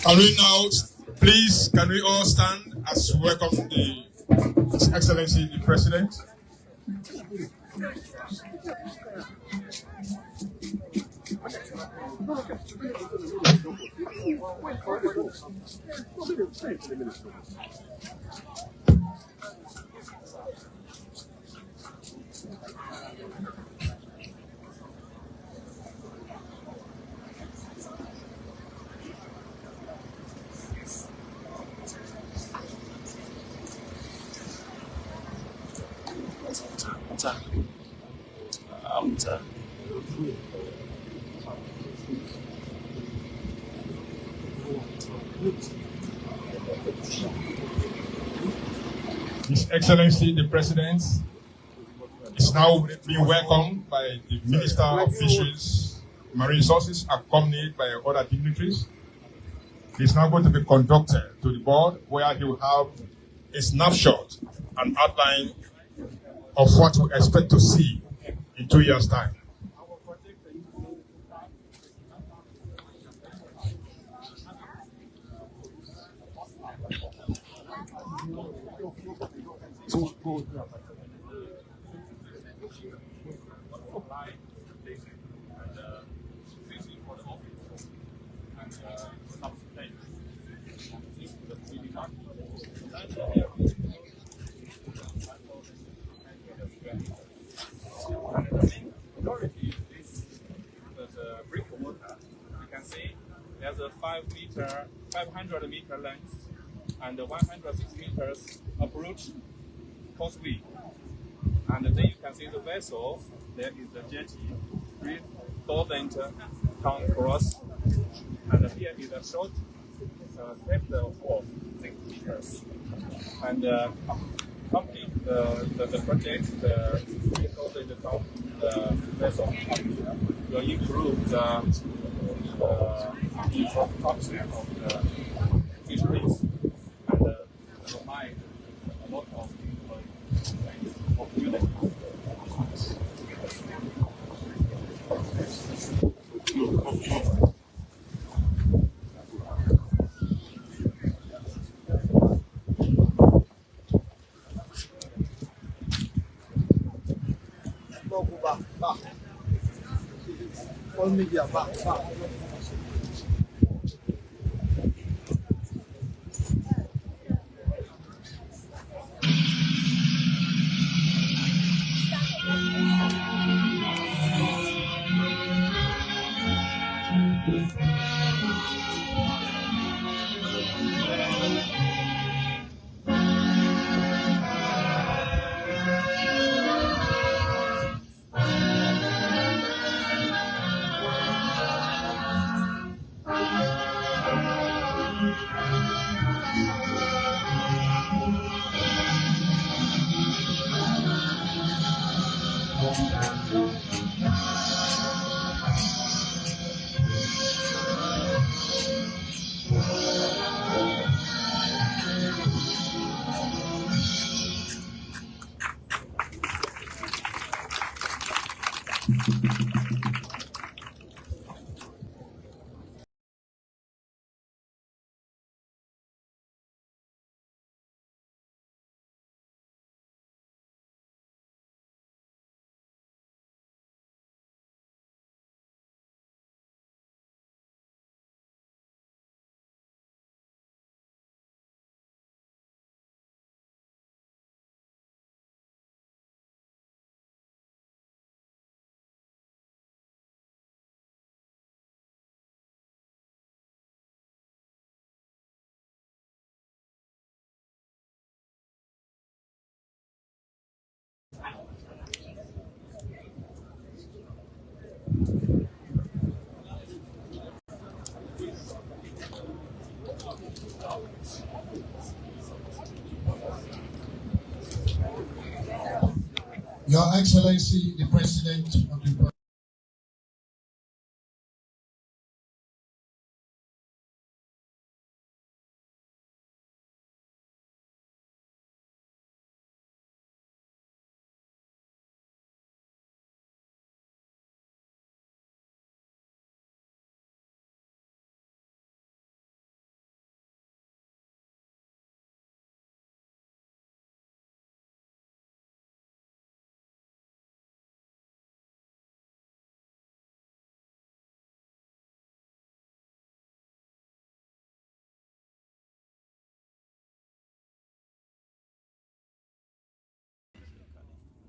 Can we now, please, can we all stand as we welcome His Excellency the President? His Excellency the President is now being welcomed by the Minister of Fisheries, Marine Resources, accompanied by other dignitaries. He's now going to be conducted to the board where he will have a snapshot and outline of what we expect to see in 2 years' time. 500 meter length and 106 meters approach causeway. And then you can see the vessel. There is the jetty, with doorland, town cross, and here is a short step of 6 meters. And complete the project, the vessel will improve the infrastructure of the fisheries and provide a lot of opportunities. All media back. Your Excellency, the President of the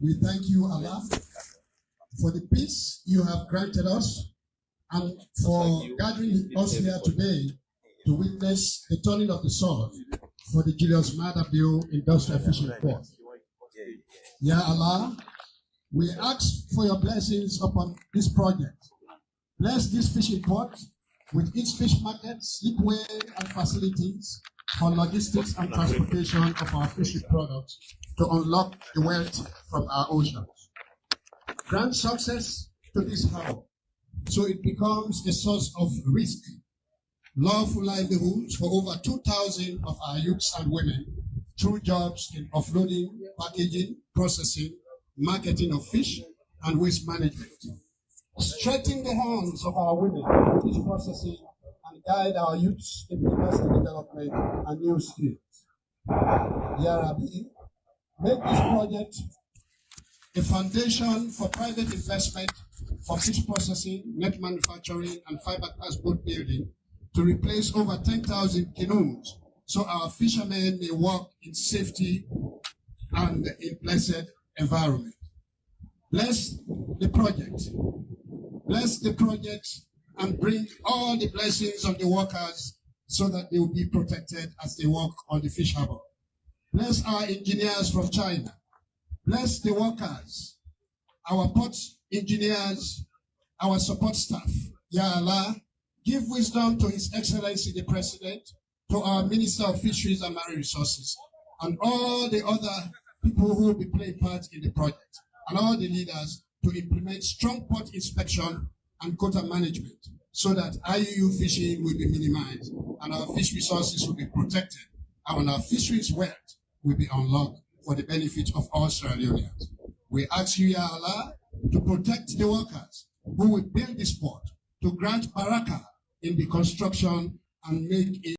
We thank you, Allah, for the peace you have granted us and for gathering us here today to witness the turning of the sword for the Julius Maada Bio Industrial Fishing Port. Ya Allah, we ask for your blessings upon this project. Bless this fishing port with its fish market, slipway, and facilities for logistics and transportation of our fishing products to unlock the wealth from our oceans. Grant success to this harbor so it becomes a source of risk, lawful livelihoods for over 2,000 of our youths and women through jobs in offloading, packaging, processing, marketing of fish, and waste management. Strengthen the hands of our women in fish processing and guide our youths in capacity development and new skills. Ya Rabbi, make this project a foundation for private investment for fish processing, net manufacturing, and fiberglass boat building to replace over 10,000 canoes so our fishermen may work in safety and in blessed environment. Bless the project. Bless the project and bring all the blessings of the workers so that they will be protected as they work on the fish harbor. Bless our engineers from China. Bless the workers, our port engineers, our support staff. Ya Allah, give wisdom to His Excellency the President, to our Minister of Fisheries and Marine Resources, and all the other people who will be playing part in the project, and all the leaders to implement strong port inspection and quota management so that IUU fishing will be minimized and our fish resources will be protected and our fisheries wealth will be unlocked for the benefit of all Sierra Leoneans. We ask you, Ya Allah, to protect the workers who will build this port, to grant barakah in the construction and make it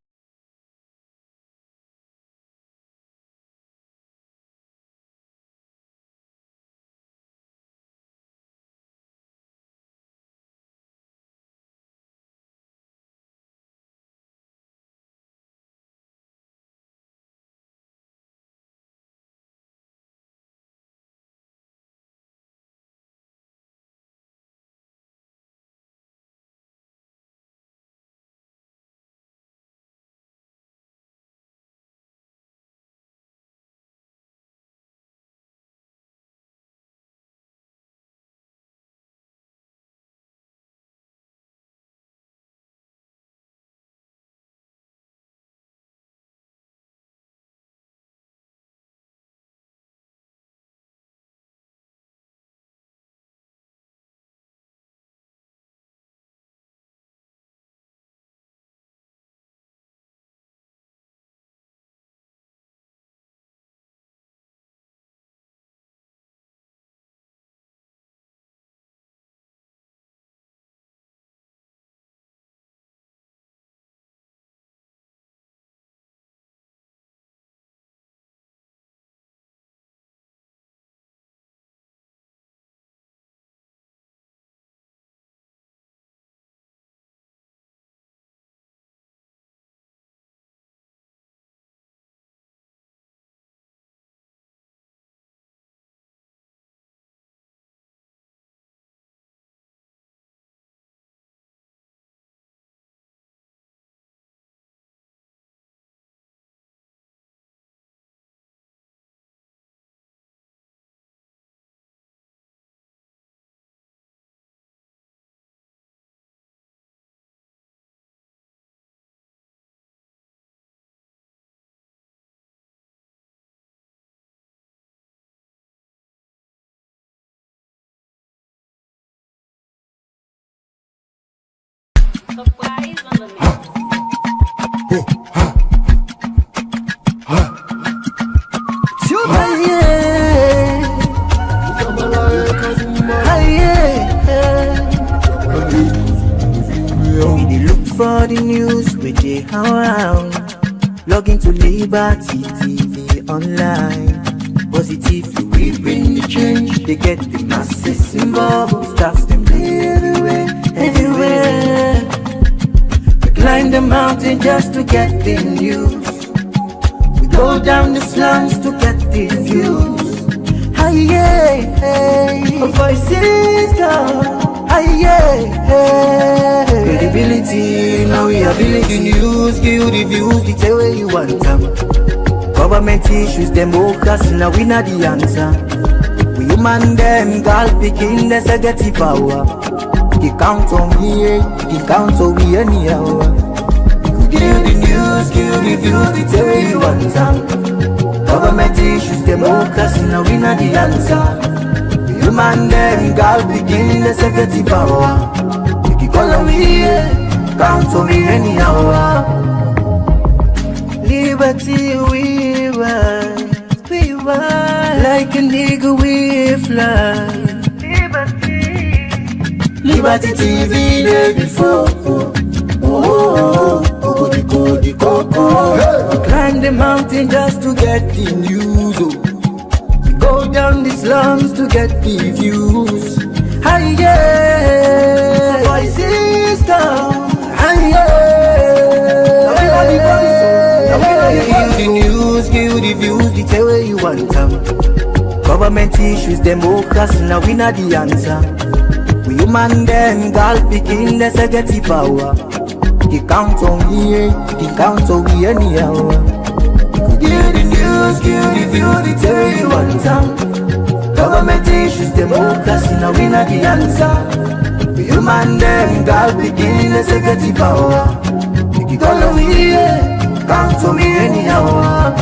For the news we dey around, log into Liberty TV online. Positively we bring the change. They get the masses involved. Staffs them everywhere, everywhere. We climb the mountain just to get the news. We go down the slums to get the views. Hi yeah, voices come. Credibility, now we are building the news, give the views, the tell where you want them. Government issues, democracy, now we not the answer. We human them, girl picking, let's get the power. You count on me, you count on me anyhow. Give the news, give the views, the tell where you want them. Government issues, democracy, now we not the answer. Human them, girl begin the security power. You can call on me, count on me anyhow. Liberty we ride, like a nigga we fly. Liberty TV day before. Climb the mountain just to get the news. Go down the slums to get the views. Hi yeah, voices come. Hi yeah, give the news, give the views, the tell where you want them. Government issues, democracy, now we not the answer. We We human them, girl picking the security power. He count on me, he count on me anyhow. Give the news, give the view, the tell you one time. Government issues, democracy, now we not the answer. We human them, girl picking the security power. He call on me, count on me anyhow.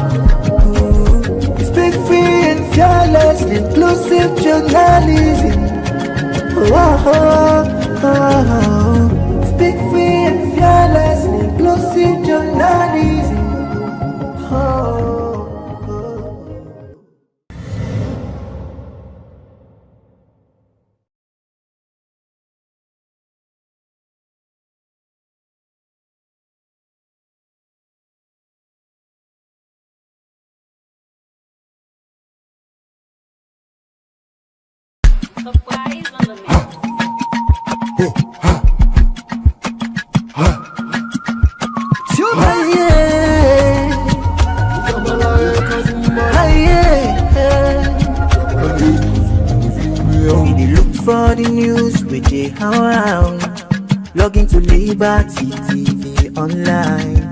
Speak free and fearless, inclusive journalism. Speak free and fearless, inclusive journalism. For the news we dey around, log into Liberty TV online.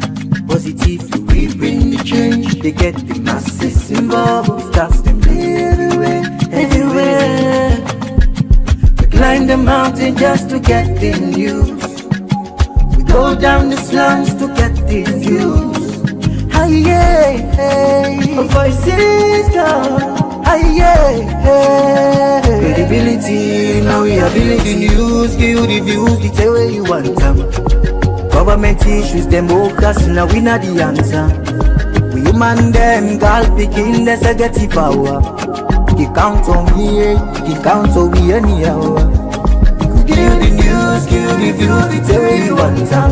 Positively we bring the change, they get the masses involved. Staff them everywhere, everywhere. We climb the mountain just to get the news. We go down the slums to get the views. Voices down. Credibility, now we are building news. Give you the views, the tell where you want them. Government issues, democracy, now we not the answer. We human them, girl picking the security power. He count on me, he count on me anyhow. Give you the news, give you the views, the tell where you want them.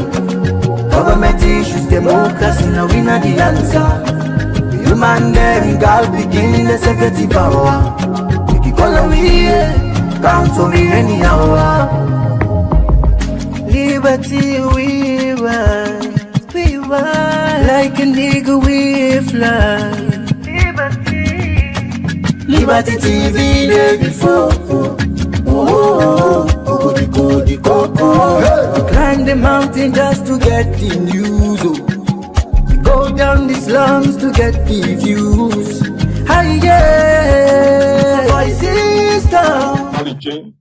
Government issues, democracy, now we not the answer. Human them, girl begin the security power. You can call on me, count on me anyhow. Liberty we ride, like a nigga we fly. Liberty TV day before. We climb the mountain just to get the news. Go down the slums to get the views. Voices down. Value chain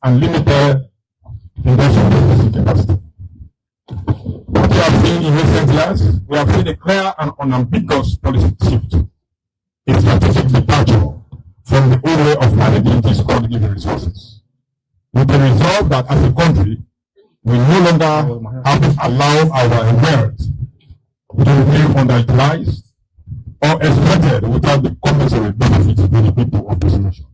and limited industrial capacity. What we have seen in recent years, we have seen a clear and unambiguous policy shift, a strategic departure from the old way of managing these commodity resources, with the result that as a country, we no longer have to allow our wealth to remain underutilized or exploited without the commensurate benefits to the people of this nation.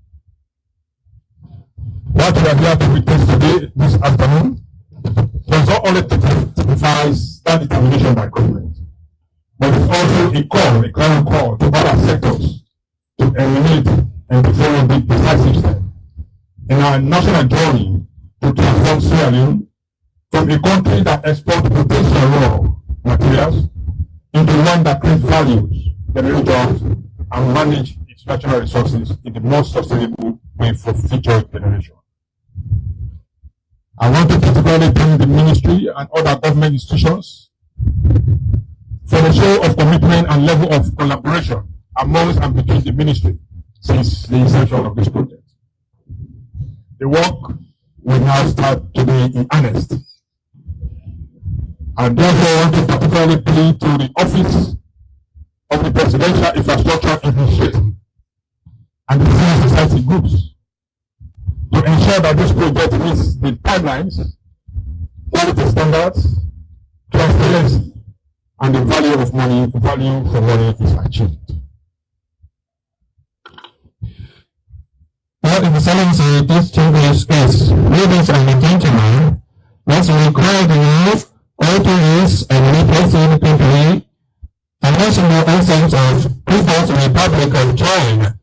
What we are here to witness today, this afternoon, does not only typifies that determination by government, but it's also a clarion call to other sectors to eliminate and to follow the decisive step in our national journey to transform Sierra Leone from a country that exports potential raw materials into one that creates values, generates jobs, and manage its natural resources in the most sustainable way for future generations. I want to particularly thank the ministry and other government institutions for the show of commitment and level of collaboration amongst and between the ministry since the inception of this project. The work will now start today in earnest. I therefore want to particularly plead to the Office of the Presidential Infrastructure Initiative and the civil society groups to ensure that this project meets the timelines, quality standards, transparency, and the value for money is achieved. Well, Excellency, distinguished guests, ladies and gentlemen, let's record the move all to use and represent quickly the national anthems of People's Republic of China.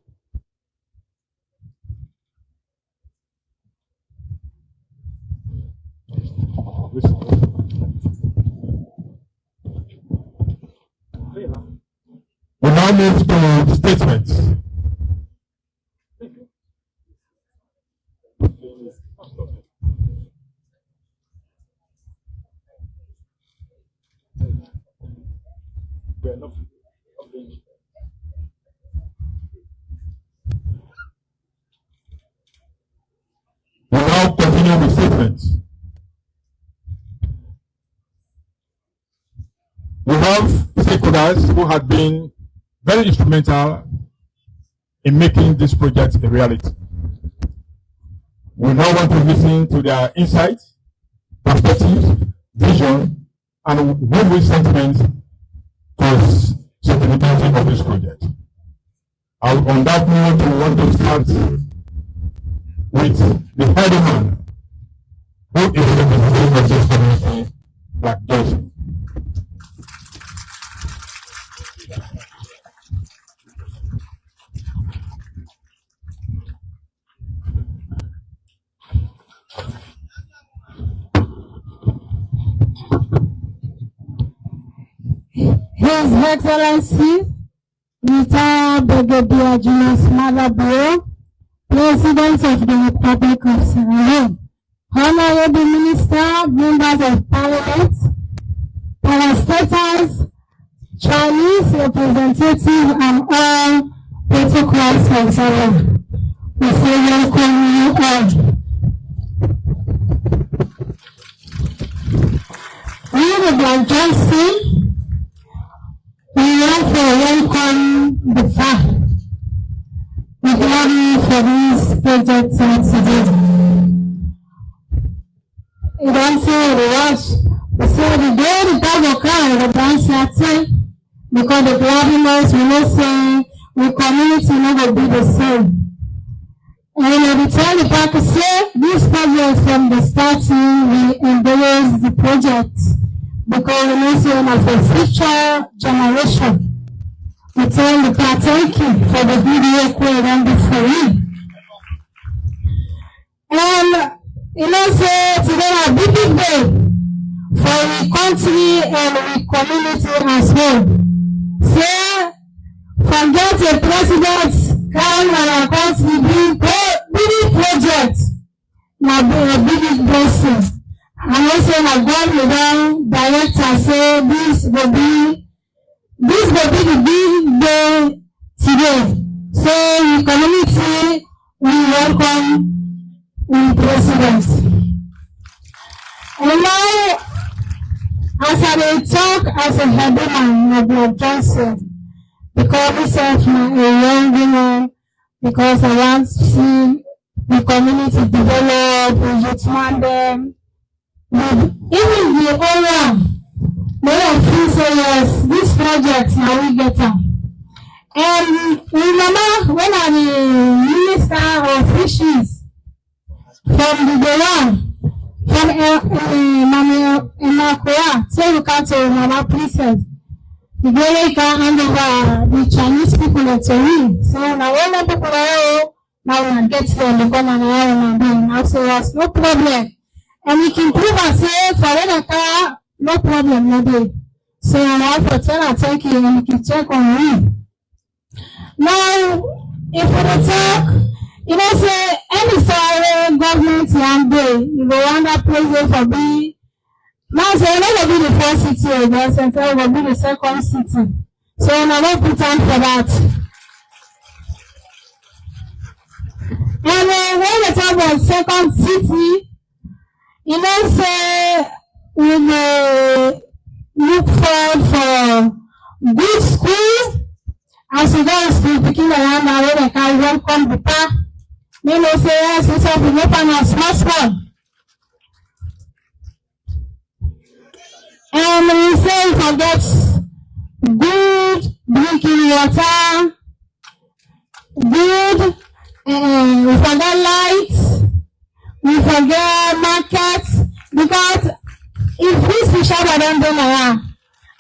We now move to statements. leaders who had been very instrumental in making this project a reality. We now want to listen to their insights, perspectives, vision, and win-win sentiment towards significance of this project. On that note, we want to start with the headman, who is the president of this community, Black Johnson. His Excellency, Mr. Brigadier Julius Malabo, President of the Republic of Sierra Leone, Honorable Minister, Members of Parliament, parastatals, Chinese representatives, and all protocols observers. We say welcome you all. We, the Black Johnson, we want to welcome the fact we glad for this project today. We don't say the rush. We say the day the dog will cry, the dance at because the gladness we know say the community never be the same. And every time the park say this project from the starting we endorse the project. Because we know say for future generation. We tell the part thank you for the video we done before you. And you know say today a big day for the country and the community as well. Say forget the president come and our country big project. Now a big blessing. And also my God will then direct and say this will be the big day today. So the community we welcome the president. And now as I talk as a headman of Black Johnson, because myself a young woman, because I want to see the community develop, the youth them. Even the owner, they feel say yes, this project now we get them. And remember when I'm the Minister of Fisheries from the Dewan, from Emakura, so you can't tell Mama Princess. The girl can hand over the Chinese people to me. So now when the people are now we get them, they come and now say yes, no problem. And we can prove ourselves for any car, no problem, no day. So I have to tell her thank you and we can check on me. Now, if we talk, you know, say any sorry government one day, you go under president for be. Now, say never be the first city again, Central will be the second city. So I don't put time for that. And when we talk about second city, you know, say we may look forward for good school as we go to school, picking around now where they can welcome the park. They may say yes, we have to open a small school. And we say forget good drinking water, good, we forget lights. We forget markets because if this fish are don't go around,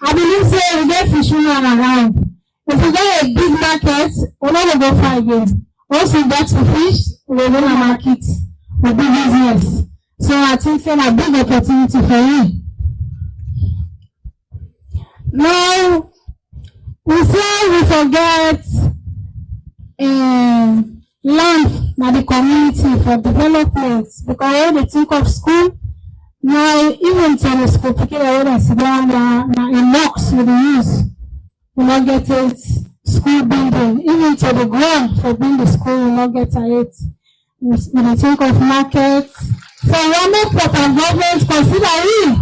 I believe say we get fishing around. If we get a big market, we're not gonna go far again. Once we get to fish, we're gonna market, we'll do business. So I think it's a big opportunity for you. Now we say we forget land na the community for development because when they think of school now even to the school particularly when I sit down na in mocks we dey use we not get it school building even to the ground for being the school we not get it we dey think of market so one make proper government consider it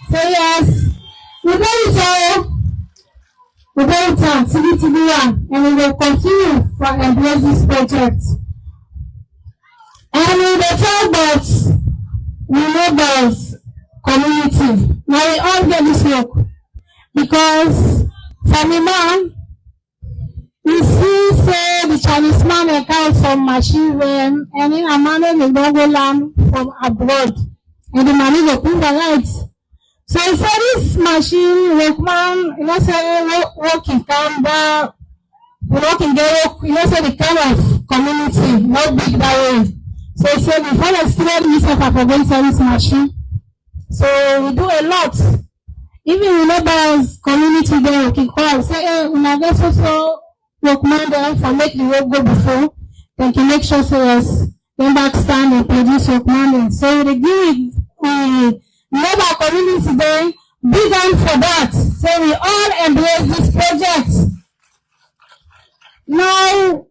say yes we go so we built TBTB1, and we will continue for embrace this project. And we will talk about neighbors community. Now we all get this work because from a man, we see say the Chinese man account some machine and in a man they don't go land from abroad, and the money will prove the rights. So he said this machine workman, you know, say working Canada, working there, you know, say the kind of community, not big that way. So he said before I started myself for going service machine. So we do a lot. Even in neighbors community there working call, say, hey, when I get so workman there for make the work go before, then can make sure say yes, then back stand and produce workman there. So they give it neighbor community there, big on for that. So we all embrace this project. Now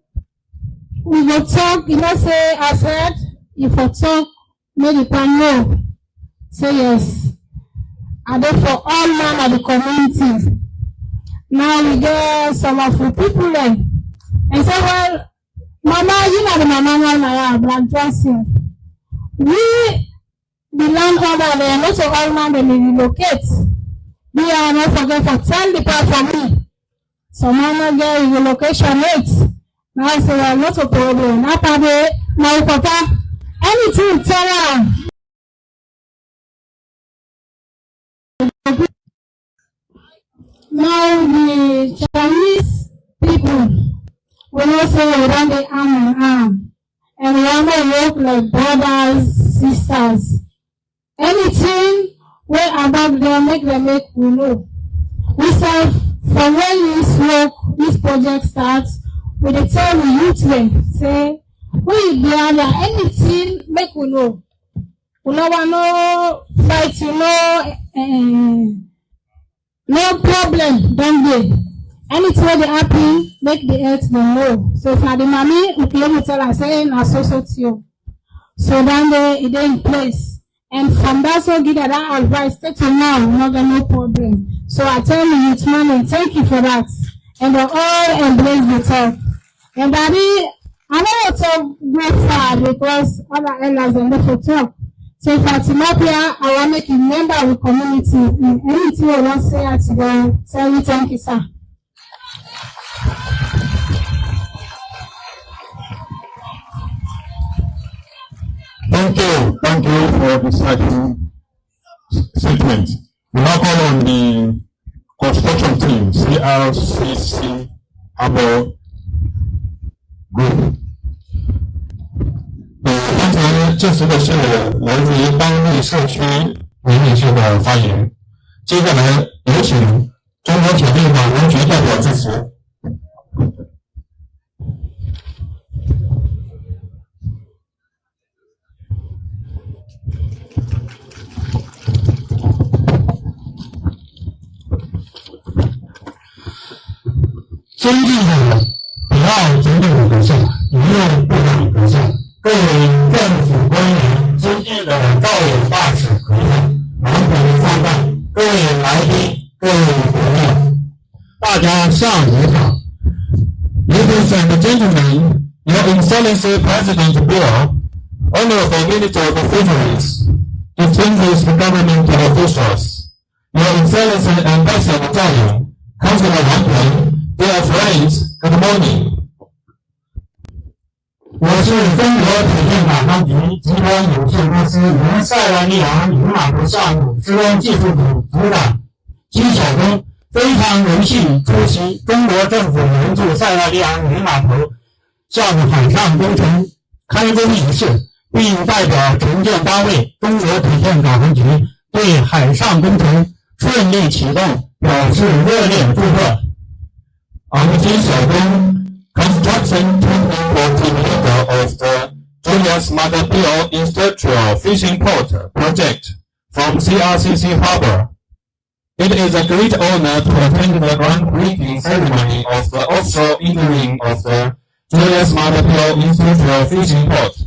we will talk, you know, say I said, if I talk, maybe can know. Say yes. I do for all men of the community. Now we get some of the people there. And say, well, Mama, you know the Mama black dressing. We the landholder there, not so all man they relocate. We are not forget for 10 the part for me. So Mama get relocation rates. Now I say, well, not a problem. After the now papa, anything tell her. Now the Chinese people will not say we run the arm in arm, and we want to work like brothers, sisters. Anything where about them make we know. We say from when this work, this project starts, we dey tell the youth them say when you be under anything make we know. We no want no fight, no problem, don't they? Anything where they happy, make the earth them know. So if na the mommy, we can tell her saying associate you. So then it in place. And from that so give that advice, take to now, not get no problem. So I tell you, youth man, and thank you for that. And they all embrace the talk. And daddy, I know to go far because other elders and they talk. So for Timothy, I want to make a member of the community. And anything I want to say at today, tell you thank you, sir. Thank you for this statement. We now call on the construction team, CRCC Harbor Group. 这时的是来自于当地社区委员会的发言。接下来有请中国铁路网联局代表致辞。尊敬的北澳总统阁下、民用部长阁下、各位政府官员、尊敬的赵友大使阁下、南北参办、各位来宾、各位朋友，大家上午好。Ladies and gentlemen, Your Excellency President Bill, Honorable Minister of Fisheries, distinguished governmental officials, Your Excellency Ambassador Zhao Yong, Councilor Wang Peng, dear friends, good morning. 我是中国铁电马钢局集团有限公司原塞拉利昂云码头项目施工技术组组长金晓东，非常荣幸出席中国政府援助塞拉利昂云码头项目海上工程开工仪式，并代表承建单位中国铁电港航局对海上工程顺利启动表示热烈祝贺。I'm Jin Xiaodong, construction technical coordinator of the Julius Magadil Industrial Fishing Port project from CRCC Harbor. It is a great honor to attend the groundbreaking ceremony of the offshore engineering of the Julius Magadil Industrial Fishing Port.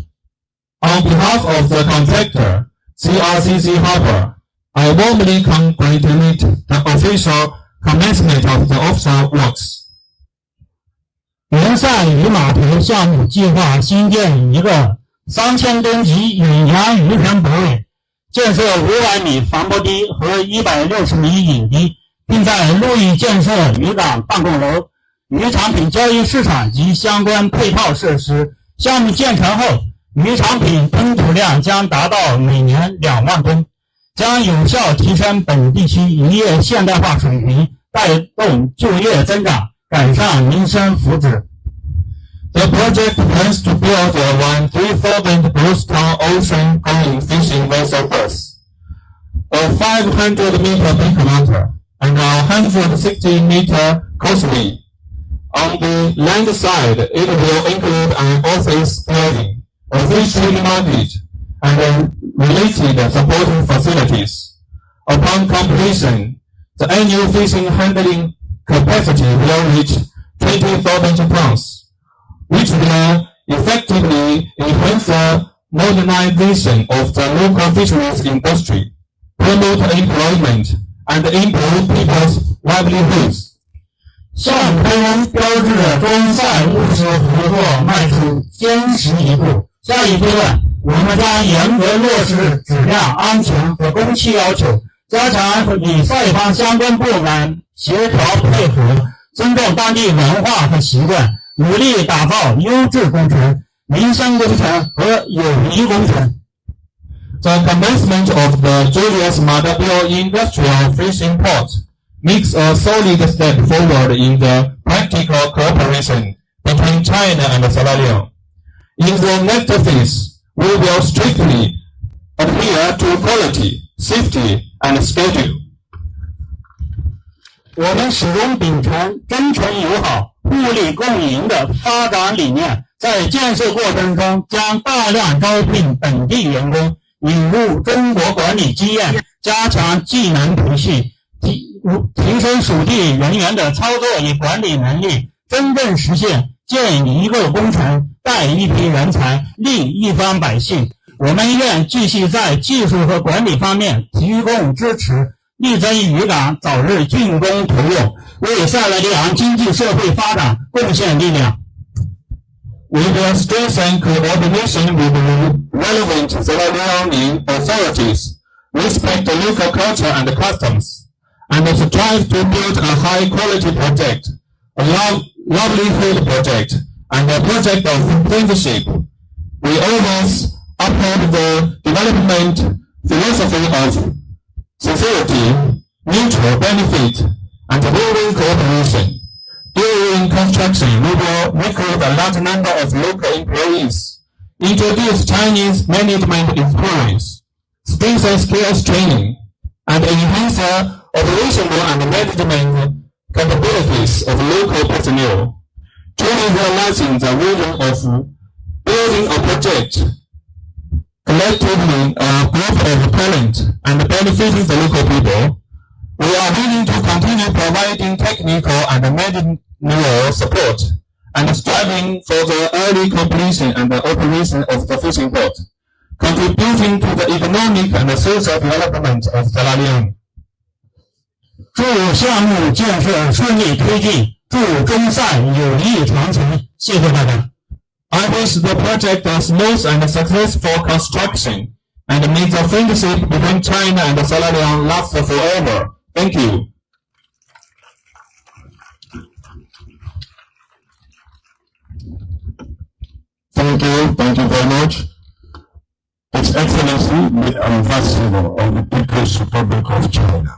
On behalf of the contractor, CRCC Harbor, I warmly congratulate the official commencement of the offshore works. 联赛渔码头项目计划新建一个3000吨级远洋渔船泊位，建设500米防波堤和160米引堤，并在陆域建设渔港办公楼、渔产品交易市场及相关配套设施。项目建成后，渔产品吞吐量将达到每年2万吨，将有效提升本地区渔业现代化水平，带动就业增长，改善民生福祉。The project plans to build around 3,000 brewston ocean-going fishing vessel berths, a 500-meter big motor, and a 160-meter causeway. On the land side, it will include an office building, a fishery market, and related supporting facilities. Upon completion, the annual fishing handling capacity will reach 20,000 tons, which will effectively enhance the modernization of the local fisheries industry, promote employment, and improve people's livelihoods. 项目开工标志着中赛务实合作迈出坚实一步。下一阶段，我们将严格落实质量、安全和工期要求，加强与赛方相关部门协调配合，尊重当地文化和习惯，努力打造优质工程、民生工程和友谊工程。The commencement of the Julius Maadabil Industrial Fishing Port makes a solid step forward in the practical cooperation between China and Sierra Leone. In the next phase, we will strictly adhere to quality, safety, and schedule. 我们始终秉承真诚友好、互利共赢的发展理念，在建设过程中将大量招聘本地员工，引入中国管理经验，加强技能培训，提升属地人员的操作与管理能力，真正实现建一个工程、带一批人才、利一方百姓。我们愿继续在技术和管理方面提供支持，力争渔港早日竣工投用，为塞拉利昂经济社会发展贡献力量。We will strengthen coordination with the relevant Sierra Leone authorities, respect the local culture and customs, and strive to build a high-quality project, a livelihood project, and a project of friendship. We always uphold the development philosophy of sincerity, mutual benefit, and win-win cooperation. During construction, we will recruit a large number of local employees, introduce Chinese management experience, strengthen skills training, and enhance the operational and management capabilities of local personnel, truly realizing the vision of building a project collectively, a group of talent, and benefiting the local people. We are willing to continue providing technical and managerial support and striving for the early completion and the operation of the fishing port, contributing to the economic and social development of Sierra Leone. 祝项目建设顺利推进，祝中赛友谊长存。谢谢大家。I wish the project a smooth and successful construction, and may the friendship between China and Sierra Leone last forever. Thank you. Thank you very much. His Excellency, the Ambassador of the People's Republic of China.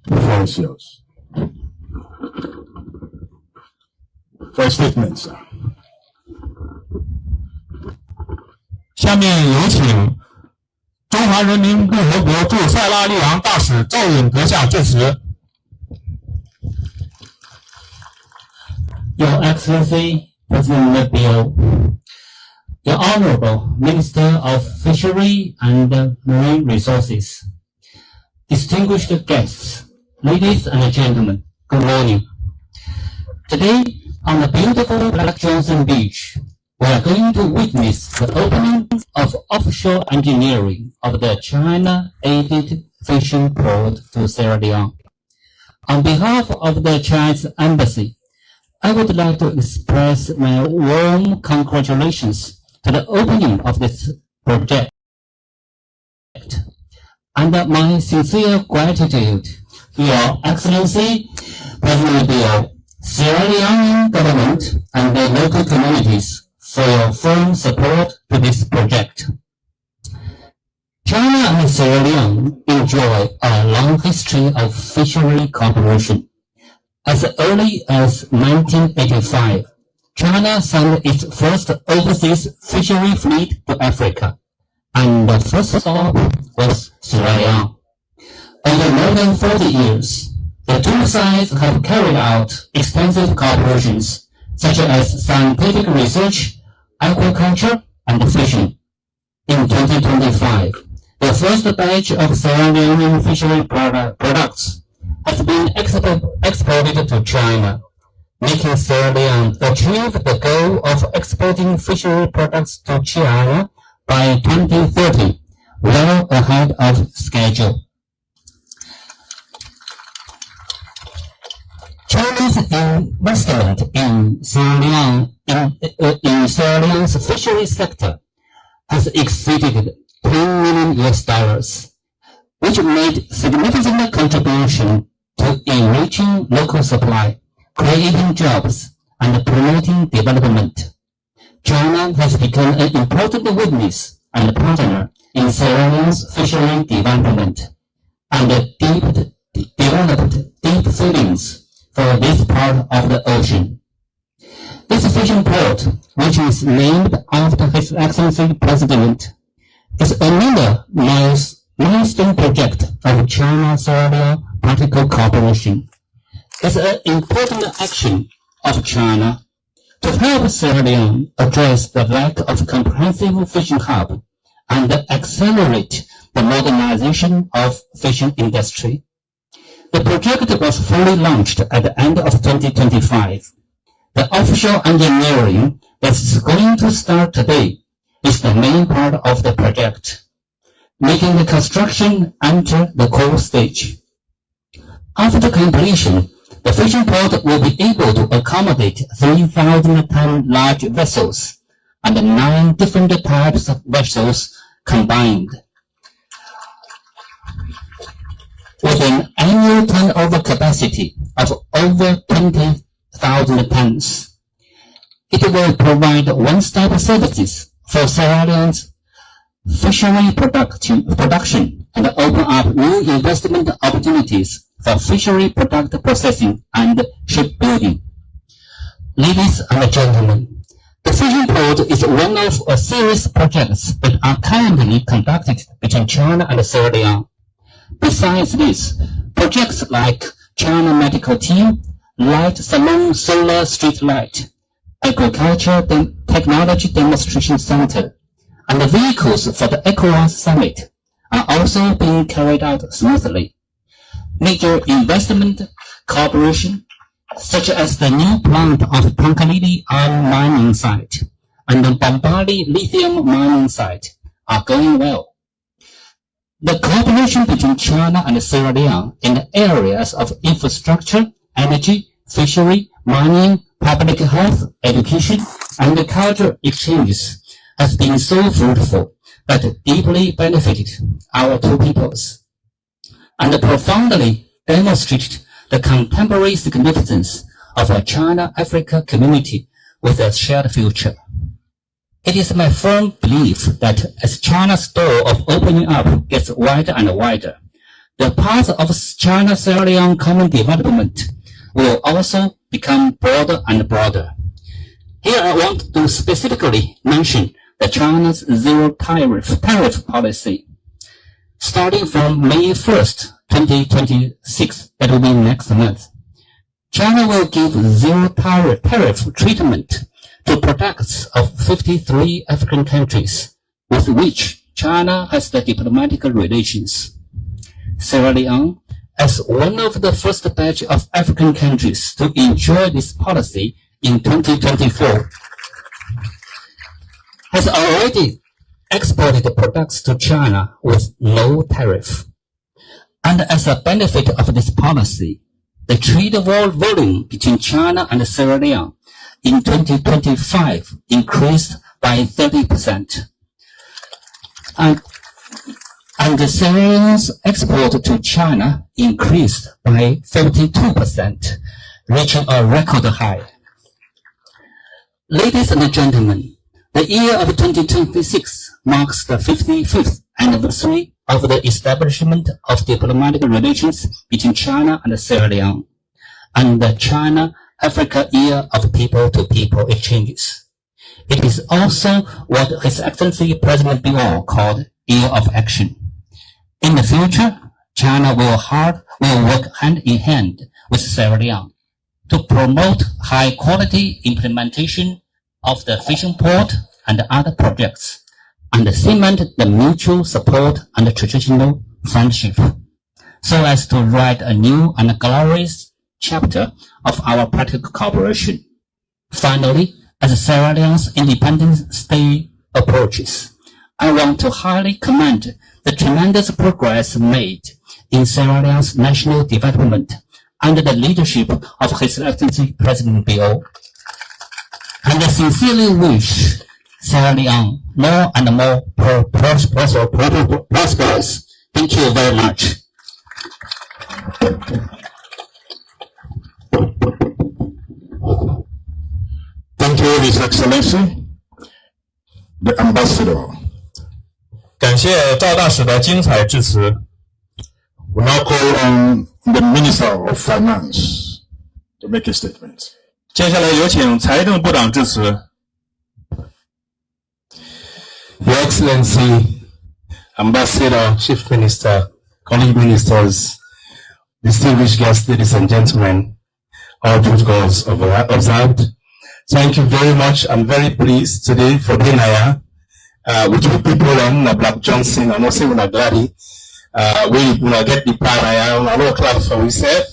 The floor is yours. For a statement, sir. 下面有请中华人民共和国驻塞拉利昂大使赵勇阁下致辞。Your Excellency, President Nabil, Your Honorable Minister of Fishery and Marine Resources, distinguished guests, ladies and gentlemen, good morning. Today, on the beautiful Black Johnson Beach, we are going to witness the opening of offshore engineering of the China-aided fishing port to Sierra Leone. On behalf of the Chinese Embassy, I would like to express my warm congratulations to the opening of this project and my sincere gratitude to Your Excellency, President Bill, Sierra Leone government, and the local communities for your firm support to this project. China and Sierra Leone enjoy a long history of fishery cooperation. As early as 1985, China sent its first overseas fishery fleet to Africa, and the first stop was Sierra Leone. Over more than 40 years, the two sides have carried out extensive cooperations, such as scientific research, aquaculture, and fishing. In 2025, the first batch of Sierra Leone fishery products has been exported to China, making Sierra Leone achieve the goal of exporting fishery products to China by 2030, well ahead of schedule. China's investment in Sierra Leone's fishery sector has exceeded $10 million, which made significant contribution to enriching local supply, creating jobs, and promoting development. China has become an important witness and partner in Sierra Leone's fishery development, and developed deep feelings for this part of the ocean. This fishing port, which is named after His Excellency President, is another milestone project of China-Sierra Leone practical cooperation. It's an important action of China to help Sierra Leone address the lack of comprehensive fishing hub and accelerate the modernization of fishing industry. The project was fully launched at the end of 2025. The offshore engineering that is going to start today is the main part of the project, making the construction enter the core stage. After completion, the fishing port will be able to accommodate 3,000-ton large vessels and 9 different types of vessels combined, with an annual turnover capacity of over 20,000 tons. It will provide one-stop services for Sierra Leone's fishery production and open up new investment opportunities for fishery product processing and shipbuilding. Ladies and gentlemen, the fishing port is one of a series of projects that are currently conducted between China and Sierra Leone. Besides this, projects like China Medical Team, Light Salon Solar Street Light, Agriculture Technology Demonstration Center, and the vehicles for the ECOWAS Summit are also being carried out smoothly. Major investment cooperation, such as the new plant of Pankalili iron mining site and the Bambali lithium mining site, are going well. The cooperation between China and Sierra Leone in the areas of infrastructure, energy, fishery, mining, public health, education, and cultural exchanges has been so fruitful that deeply benefited our two peoples, and profoundly demonstrated the contemporary significance of a China-Africa community with a shared future. It is my firm belief that as China's door of opening up gets wider and wider, the path of China-Sierra Leone common development will also become broader and broader. Here I want to specifically mention the China's zero tariff policy. Starting from May 1st, 2026, that will be next month, China will give zero tariff treatment to products of 53 African countries with which China has the diplomatic relations. Sierra Leone, as one of the first batch of African countries to enjoy this policy in 2024, has already exported products to China with no tariff. And as a benefit of this policy, The trade volume between China and Sierra Leone in 2025 increased by 30%. And the Sierra Leone's export to China increased by 42%, reaching a record high. Ladies and gentlemen, the year of 2026 marks the 55th anniversary of the establishment of diplomatic relations between China and Sierra Leone, and the China-Africa Year of People-to-People Exchanges. It is also what His Excellency President Bill called Year of Action. In the future, China will work hand in hand with Sierra Leone to promote high-quality implementation of the fishing port and other projects, and cement the mutual support and traditional friendship, so as to write a new and glorious chapter of our practical cooperation. Finally, as Sierra Leone's Independence Day approaches, I want to highly commend the tremendous progress made in Sierra Leone's national development under the leadership of His Excellency President Bill, and I sincerely wish Sierra Leone more and more prosperous. Thank you very much. Thank you, His Excellency, the Ambassador. 感谢赵大使的精彩致辞。We now call on the Minister of Finance to make a statement. 接下来有请财政部长致辞。Your Excellency, Ambassador, Chief Minister, colleague ministers, distinguished guests, ladies and gentlemen, all protocols observed. Thank you very much. I'm very pleased today for being here with you people and Black Johnson and also Glady. We get the power and a little clap for yourself.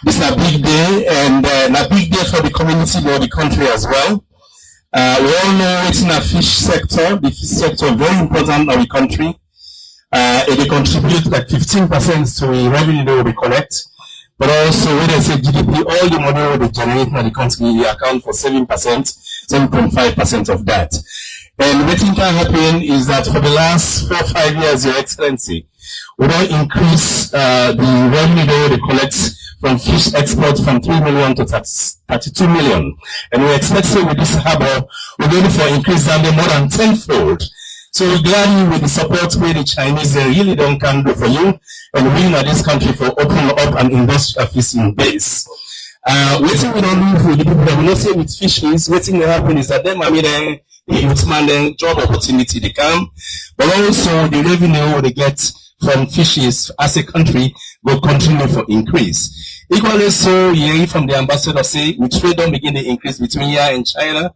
This is a big day and a big day for the community or the country as well. We all know it's in the fish sector. The fish sector very important in the country. It contributes like 15% to the revenue that we collect. But also, when they say GDP, all the money they generate in the country, they account for 7%, 7.5% of that. And what can happen is that for the last 4 or 5 years, Your Excellency, we don't increase the revenue that they collect from fish export from 3 million to 32 million. And we expect with this harbor, we're going for increase down there more than tenfold. So we're glad with the support where the Chinese they really don't come do for you, and we in this country for opening up an industrial fishing base. Waiting we don't do for the people that we not say with fisheries, waiting to happen is that them, I mean, the youth job opportunity they come, but also the revenue they get from fishes as a country will continue for increase. Equally so, hearing from the ambassador say, we trade don't begin to increase between here and China,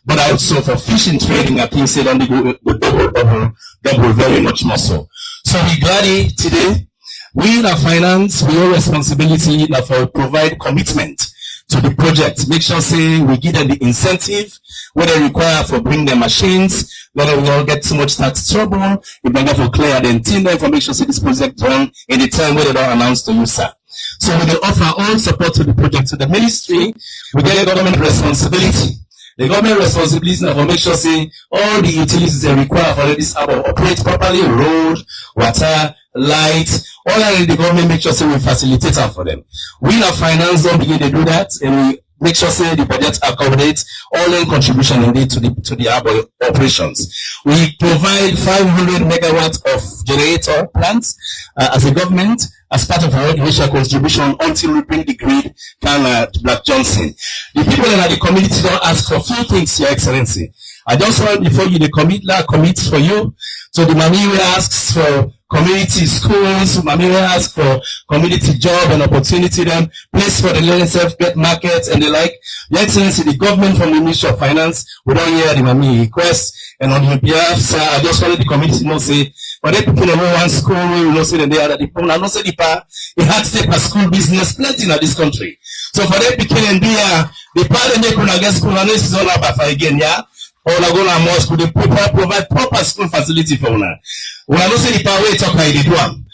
but also for fishing trading, I think say don't go double very much more so. So we glad today, we in our finance, we have responsibility for provide commitment to the project. Make sure say we give them the incentive, what they require for bring their machines, whether we don't get too much tax trouble, if they get for clear the information say this project done in the time where they don't announce to you, sir. So we will offer all support to the project. To the ministry, we get a government responsibility. The government responsibility now for make sure say all the utilities they require for this harbor operate properly, road, water, light, all that the government make sure say we facilitate that for them. We in our finance don't begin to do that, and we make sure say the budget accommodate all in contribution indeed to the harbor operations. We provide 500 megawatts of generator plants as a government as part of our initial contribution until we bring the grid down to Black Johnson. The people in the community don't ask for few things, Your Excellency. I just want before you commit for you. So the Mami will asks for community schools, Mami will ask for community job and opportunity them, place for the learning self-get markets and the like. Your Excellency, the government from the Ministry of Finance, we don't hear the Mami request. And on your behalf, sir, I just want the community know say, but they people in one school, we know say that they are the people, and also the part, it had to take a school business plenty in this country. So for them people in there, the part they make when I get school, and this is all about again, yeah? Or I go to more school, they provide proper school facility for una. When I don't say the power way talk, I did one.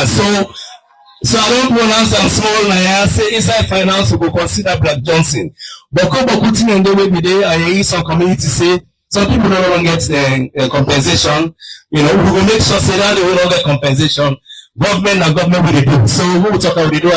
So So I don't pronounce them small now. Say inside finance we go consider Black Johnson. But come on the way today, I hear some community say some people don't get the compensation. You know, we will make sure say that they will not get compensation. Government and government will do. So we will talk about the do.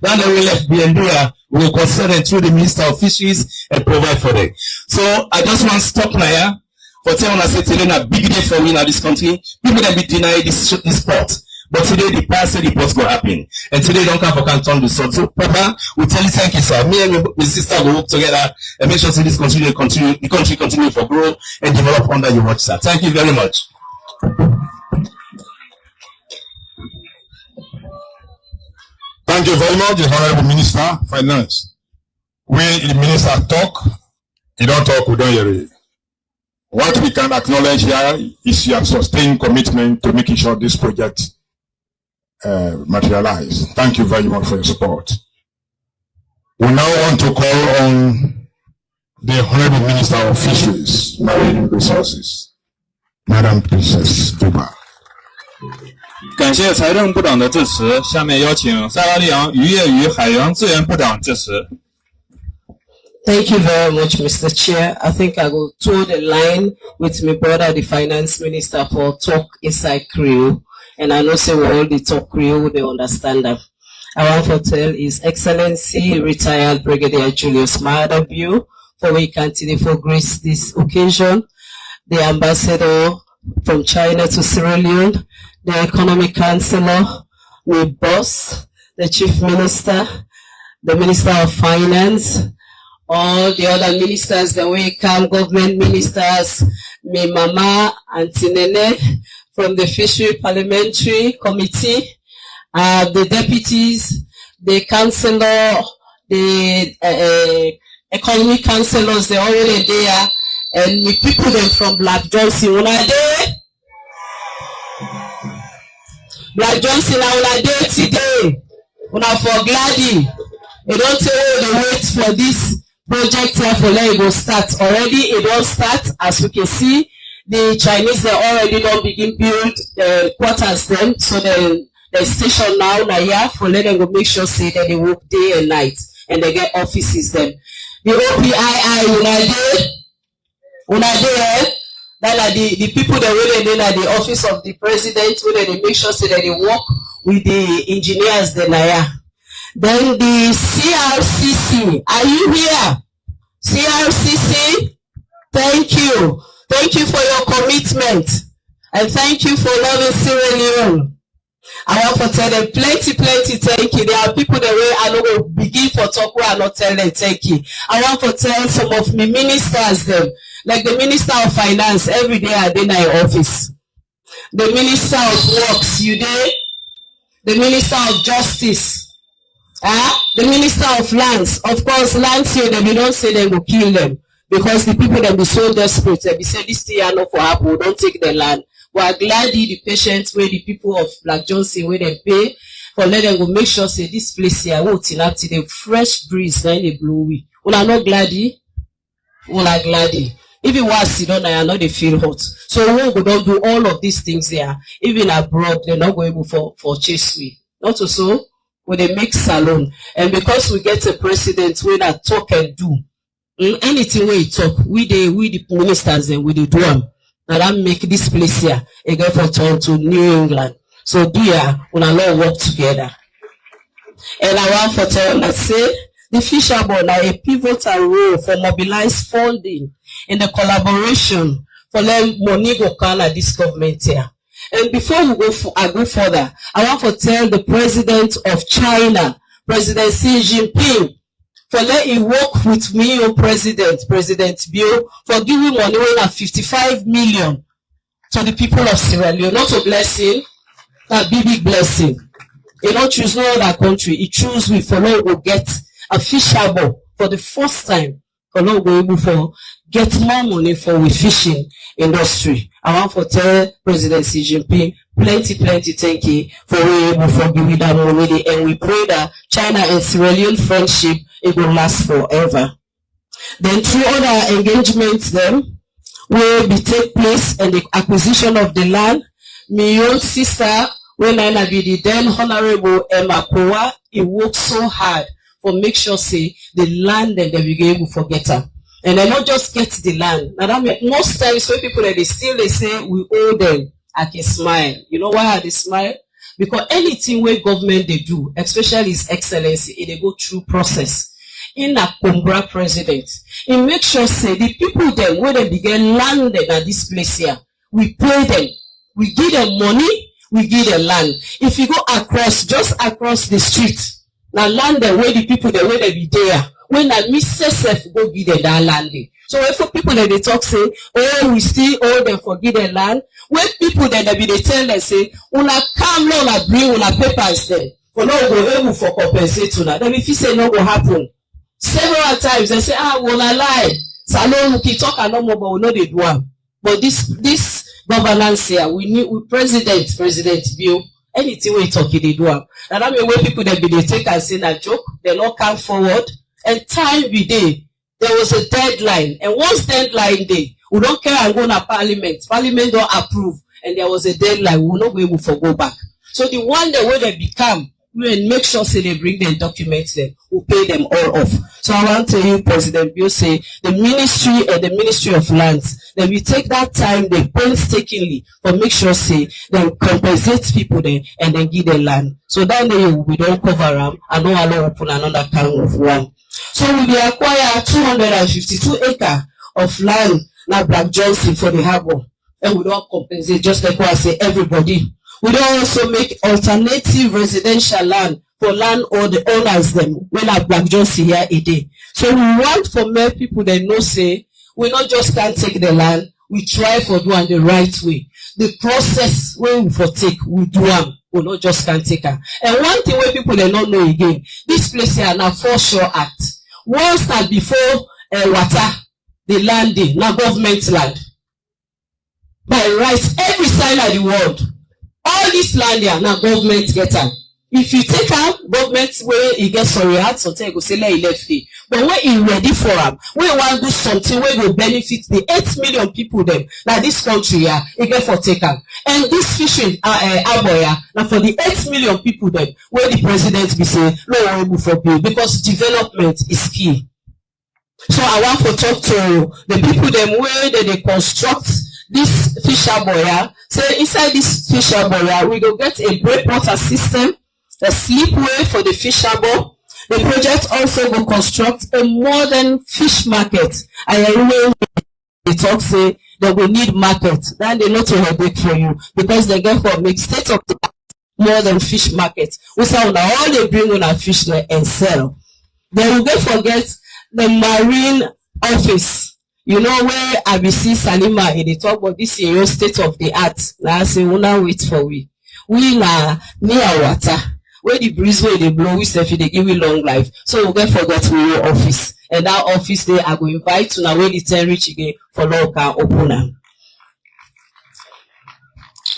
Now they will left BND. We will consider them through the Minister of Fisheries and provide for them. So I just want to stop now for telling us today a big day for me in this country. People that be denied this sport. But today the past said it was going to happen. And today don't come for Canton the sword. So Papa, we tell you thank you, sir. Me and my sister will work together and make sure that this country continue for growth and develop under your watch, sir. Thank you very much. Thank you very much, the Honorable Minister, Finance. When the Minister talk, he don't talk, we don't hear it. What we can acknowledge here is your sustained commitment to making sure this project materialize. Thank you very much for your support. We now want to call on the Honorable Minister of Fisheries, Marine Resources, Madam Princess Duba. 感谢财政部长的致辞，下面有请塞拉利昂渔业与海洋资源部长致辞。Thank you very much, Mr. Chair. I think I will toe the line with my brother, the Finance Minister, for talk inside Creole. And I know say we all the talk Creole, they understand that. I want to tell His Excellency, retired Brigadier Julius Maadabio, for we continue for grace this occasion, the Ambassador from China to Sierra Leone, the Economic Counselor, my boss, the Chief Minister, the Minister of Finance, all the other ministers, the way come, government ministers, my mama, Auntie Nene, from the Fishery Parliamentary Committee, the deputies, the councillor, the economic councillors, they're already there, and we people them from Black Johnson, when are they? Black Johnson, when are they today? When are for Glady? They don't tell you the wait for this project here for let it go start. Already it will start, as we can see. The Chinese, they already don't begin build the quarters them, so the station now here for let them go make sure say that they work day and night and they get offices them. The OPII una there, that are the people that really in the office of the president, where they make sure say that they work with the engineers then here. Then the CRCC, are you here? CRCC, thank you. Thank you for your commitment. And thank you for loving Sierra Leone. I want to tell them plenty thank you. There are people that way I don't go begin for talk where I not tell them thank you. I want to tell some of my ministers them, like the Minister of Finance, every day I in my office. The Minister of Works, you there? The Minister of Justice. The Minister of Lands, of course, lands here, they don't say they will kill them because the people that be so desperate, they be say this thing are not for Apple, don't take the land. We are glad the patients where the people of Black Johnson where they pay for let them go make sure say this place here won't up to the fresh breeze then they blow we. Una not glady, una glady. If it was sit down, I know they feel hot. So we go don't do all of these things there. Even abroad, they're not going for chase we. Not also. When they make salon, and because we get a president where that talk and do anything where he talk, we the ministers and we the do them. Now that make this place here again for turn to New England. So do ya when I all work together. And I want for tell that say the fishermen are a pivotal role for mobilized funding in the collaboration for let money go can at this government here. And before we I go further, I want to tell the president of China, President Xi Jinping, for let him work with me, your President Bill, for giving money of 55 million to the people of Sierra Leone. Not a blessing, a big blessing. He don't choose no other country. He choose we for now will get a fisherman for the first time. For now we able for get more money for we fishing industry. I want to tell President Xi Jinping plenty thank you for we able for giving that money, and we pray that China and Sierra Leone friendship it will last forever. Then through other engagements then will be take place and the acquisition of the land. My own sister when I be the then Honorable Emma Kowa, he worked so hard for make sure say the land and they be able to forget her. And they not just get the land. Now that mean, most times when people they say we owe them, I can smile. You know why I they smile? Because anything where government they do, especially His Excellency, they go through process. In a Kumbra president, he make sure say the people there where they begin landed at this place here, we pay them, we give them money, we give them land. If you go across, just across the street, now land there where the people there where they be there, when I miss SF go give them that land. So if people that they talk say, oh, we still owe them for give them land, when people that they be they tell them say, una come now, una bring una papers there, for no go able for compensate to that. Then if you say no go happen. Several times they say, wanna lie. Salon we talk and no more, but we know they do am. But this governance here, we president Bill, anything we talk they do am. And I mean when people they be they take and say that joke, they not come forward. And time be day, there was a deadline. And once deadline day, we don't care and go to parliament. Parliament don't approve. And there was a deadline, we will not be able to go back. So the one the way they become, and make sure say they bring their documents there, we'll pay them all off. So I want to hear President Bill say the ministry and the Ministry of Lands, then we take that time they painstakingly for make sure say they compensate people there and then give them land. So that day we don't cover them and no allow open another kind of one. So we acquire 252 acres of land now Black Johnson for the harbor. And we don't compensate just like what I say everybody. We don't also make alternative residential land for land or the owners them when our Black Johnson here a day. So we want for more people that know say we not just can't take the land, we try for do it the right way. The process when we for take, we do them. We not just can't take her. And one thing where people they not know again, this place here now Foreshore Act. Once that before water, the land day, now government land. By rights, every side of the world. All this land here, now government get them. If you take out government where he gets sorry out, something go say let he left it. But when he ready for them, when you want to do something where will benefit the 8 million people them, now this country here, he get for take them. And this fishing aboya, now for the 8 million people them, where the president be say, no one for bill, because development is key. So I want to talk to the people them where they construct this fisher boya. Say inside this fisher boya, we go get a breakwater system, a slipway for the fisher boy. The project also will construct a modern fish market. And anyway, they talk say they will need market. Then they not a headache for you because they get for make state of the modern fish market. We say all they bring on a fish there and sell. They will get forget the marine office. You know where ABC Salima in the talk about this year state of the art. Now I say we now wait for we. We na near water. Where the breeze where they blow, we say they give you long life. So we'll get forget to your office. And that office there I go invite to now where the 10 reach again for local opener.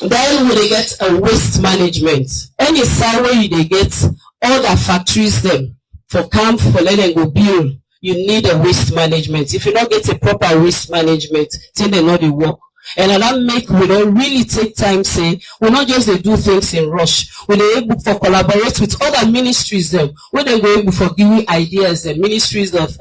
Then we they get a waste management. Any side where they get all the factories them for camp for let them go build. You need a waste management. If you don't get a proper waste management, then they know the work. And that make we don't really take time say we not just they do things in rush. We they able to collaborate with other ministries them. When they go able for giving ideas, the ministries of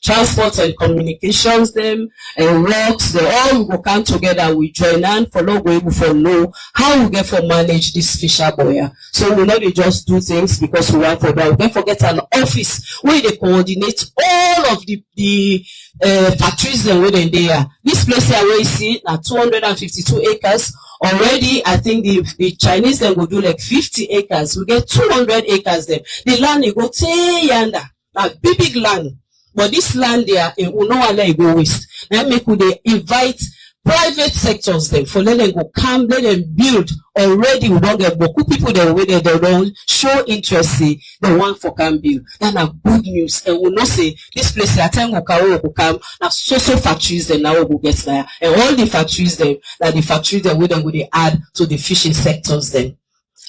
transport and communications them and works, they all will come together. We join and for long we able for know how we get for manage this fisher boya. So we not just do things because we want for that. We get forget an office where they coordinate all of the factories them where they are. This place here where you see now 252 acres. Already, I think the Chinese then will do like 50 acres. We get 200 acres there. The land they go say yanda, now big land. But this land there, it will not let it go waste. That make they invite private sectors them for let them go come, let them build. Already we don't get boku people that way they don't show interest, say they want for can build. That's a good news. And we not say this place at time will come now so factories then now will get there. And all the factories them that the factories that we then will they add to the fishing sectors then.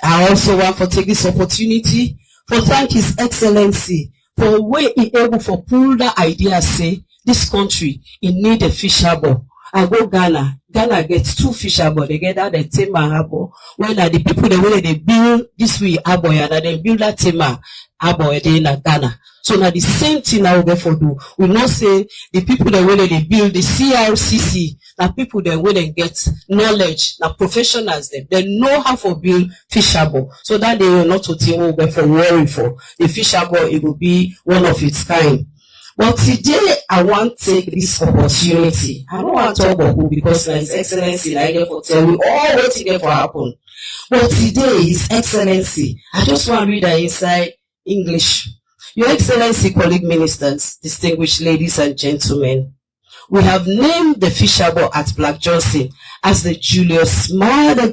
I also want to take this opportunity for thank His Excellency for where he able for pull the idea say this country it need a fish harbor. I go Ghana. Ghana gets 2 fish harbor. They get out the Tema harbor. When are the people the way they build this way harbor and they build that Tema harbor in Ghana. So now the same thing now we for do. We not say the people the way they build the CRCC. Now people the way they get knowledge. Now professionals they know how to build fish harbor. So that they will not to think we for worry for the fish harbor. It will be one of its kind. But today, I want to take this opportunity. I don't want to talk about who because His Excellency, I get for tell you all what get for happen. But today, His Excellency, I just want to read that inside English. Your Excellency, colleague ministers, distinguished ladies and gentlemen, we have named the fish harbor at Black Johnson as the Julius Maada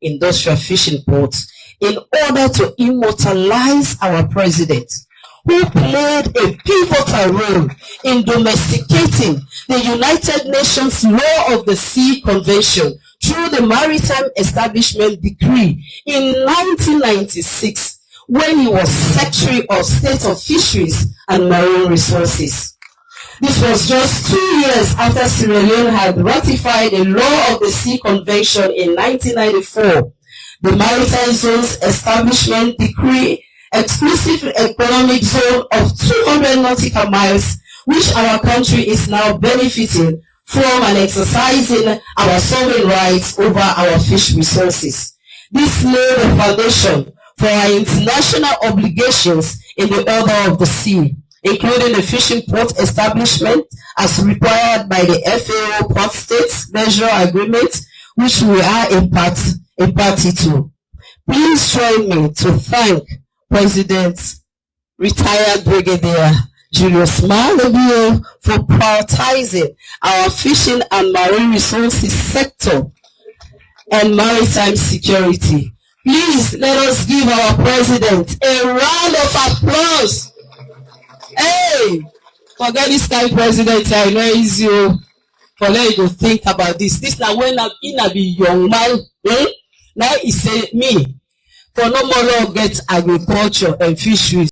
Industrial Fishing Port in order to immortalize our president, who played a pivotal role in domesticating the United Nations Law of the Sea Convention through the Maritime Establishment Decree in 1996 when he was Secretary of State of Fisheries and Marine Resources. This was just 2 years after Sierra Leone had ratified the Law of the Sea Convention in 1994. The Maritime Zones Establishment Decree exclusive economic zone of 200 nautical miles, which our country is now benefiting from and exercising our sovereign rights over our fish resources. This laid the foundation for our international obligations in the order of the sea, including the fishing port establishment as required by the FAO Port States Measure Agreement, which we are a party to. Please join me to thank President retired Brigadier Julius Maada for prioritizing our fishing and marine resources sector and maritime security. Please let us give our president a round of applause. Hey, forget this kind of president. I know it's you. For let you think about this. This now when I be young man. Now he say me. For no more law get agriculture and fisheries.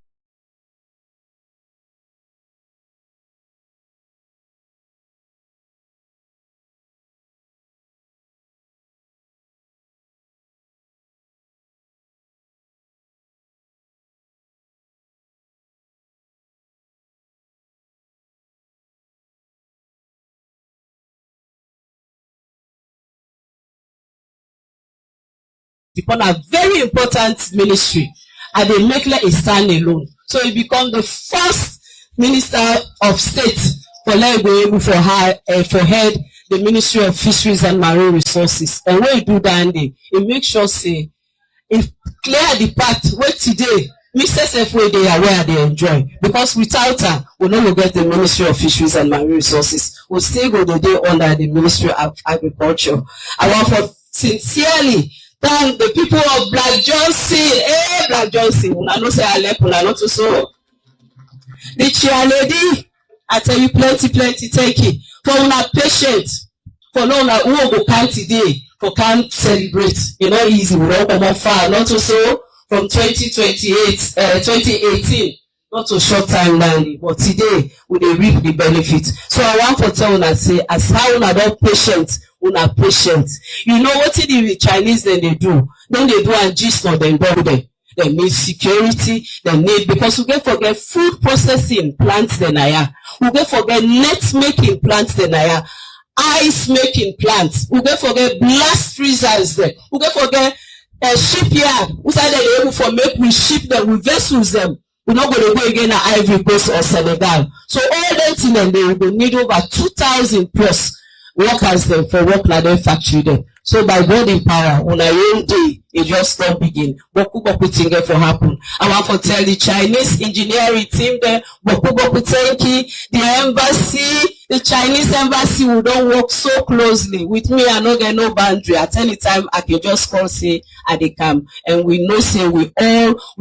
Upon a very important ministry, and they make like a stand alone. So he become the first minister of state for like be able for head the Ministry of Fisheries and Marine Resources. And when you do that, it makes sure say it clear the path where today Mr. Sefway they are where they enjoy. Because without her, we no will get the Ministry of Fisheries and Marine Resources. We'll still go the day under the Ministry of Agriculture. I want for sincerely thank the people of Black Johnson. Hey, Black Johnson. I know say I left, I not to so. The chair lady, I tell you plenty, thank you. For una patient, for no una who go count today, for can't celebrate. You know, easy, we don't come on far, not to so from 2018, not to short time landing, but today we dey reap the benefit. So I want to tell una say, as how una don patient, una patient. You know what the Chinese then they do? Then they do and gist on them them. They need security, they need because we get forget food processing plants then we get forget net making plants then ice making plants, we get forget blast freezers there, we get forget a shipyard, we say they able for make we ship them with vessels them. We're not going to go again at Ivory Coast or Senegal. So all that thing then they will need over 2,000 plus workers then for work like their factory then. So by God in power, on a own day, it just not begin. Boku thing for happen. I want to tell the Chinese engineering team there, Boku thank the embassy, the Chinese embassy will don't work so closely with me. I no get no boundary. At any time, I can just call say I they come, and we know say we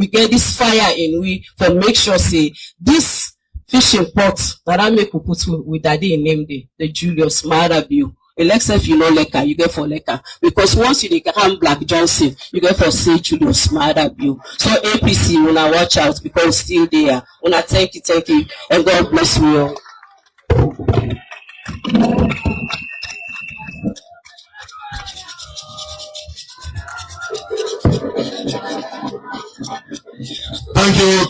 get this fire in we for make sure say this fishing port that I make put with daddy in name the Julius Maada. Except you know Leka, you get for Leka. Because once you become Black Johnson, you get for say Julius Maada. So APC, wanna watch out because it's still there. Wanna thank you, and God bless you all.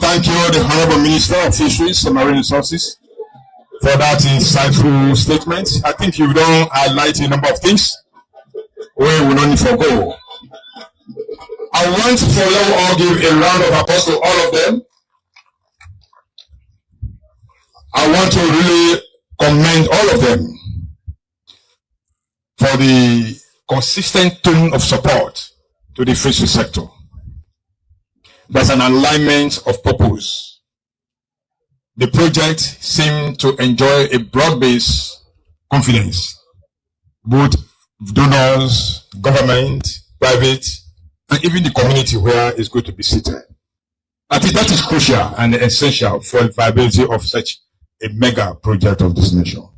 thank you, the Honorable Minister of Fisheries and Marine Resources, for that insightful statement. I think you've done highlight a number of things we will not forgo. I want to all give a round of applause to all of them. I want to really commend all of them for the consistent tone of support to the fishery sector. There's an alignment of purpose. The project seemed to enjoy a broad-based confidence. Both donors, government, private, and even the community where it's going to be seated. I think that is crucial and essential for the viability of such a mega project of this nation.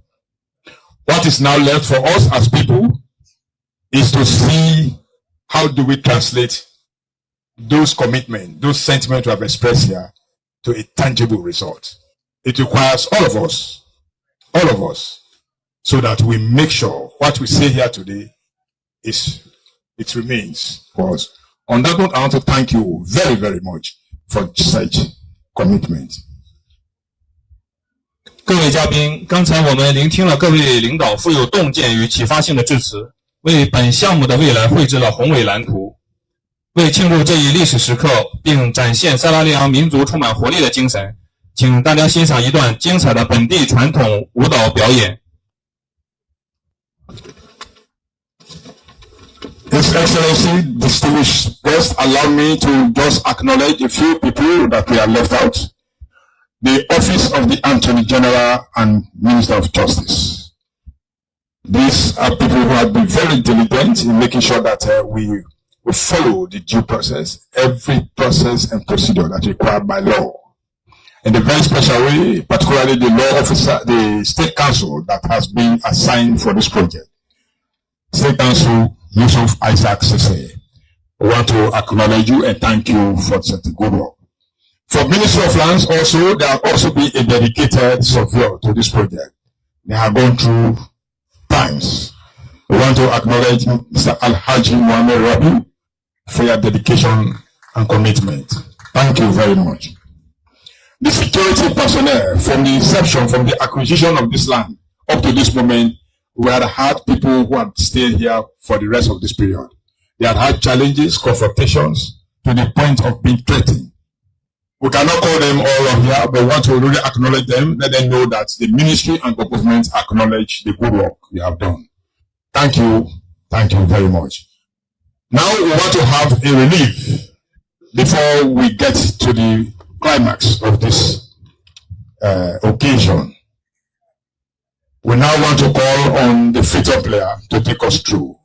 What is now left for us as people is to see how do we translate those commitments, those sentiments we have expressed here, to a tangible result. It requires all of us, so that we make sure what we say here today it remains for us. On that note, I want to thank you very, very much for such commitment. 各位嘉宾，刚才我们聆听了各位领导富有洞见与启发性的致辞，为本项目的未来绘制了宏伟蓝图。为庆祝这一历史时刻，并展现塞拉利昂民族充满活力的精神，请大家欣赏一段精彩的本地传统舞蹈表演。His Excellency, distinguished guests, allow me to just acknowledge a few people that we are left out. The Office of the Attorney General and Minister of Justice. These are people who have been very diligent in making sure that we follow the due process, every process and procedure that's required by law. In a very special way, particularly the law officer, the State Council that has been assigned for this project. State Council Yusuf Isaac Sese. We want to acknowledge you and thank you for such a good work. For Ministry of Lands also, there will also be a dedicated surveyor to this project. They have gone through times. We want to acknowledge Mr. Al-Haji Mohamed Rabi for your dedication and commitment. Thank you very much. The security personnel, from the inception, from the acquisition of this land up to this moment, we had had people who had stayed here for the rest of this period. They had had challenges, confrontations, to the point of being threatened. We cannot call them all up here, but we want to really acknowledge them, let them know that the ministry and the government acknowledge the good work you have done. Thank you very much. Now we want to have a relief before we get to the climax of this occasion. We now want to call on the feature player to take us through.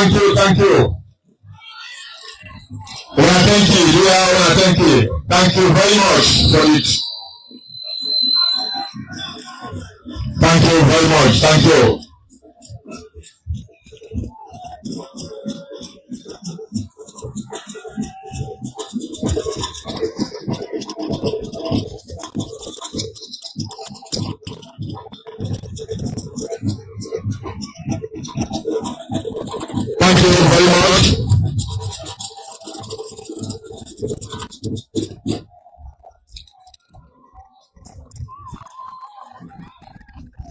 Thank you. Thank you. Thank you very much for it. Thank you very much. Thank you. Thank you very much.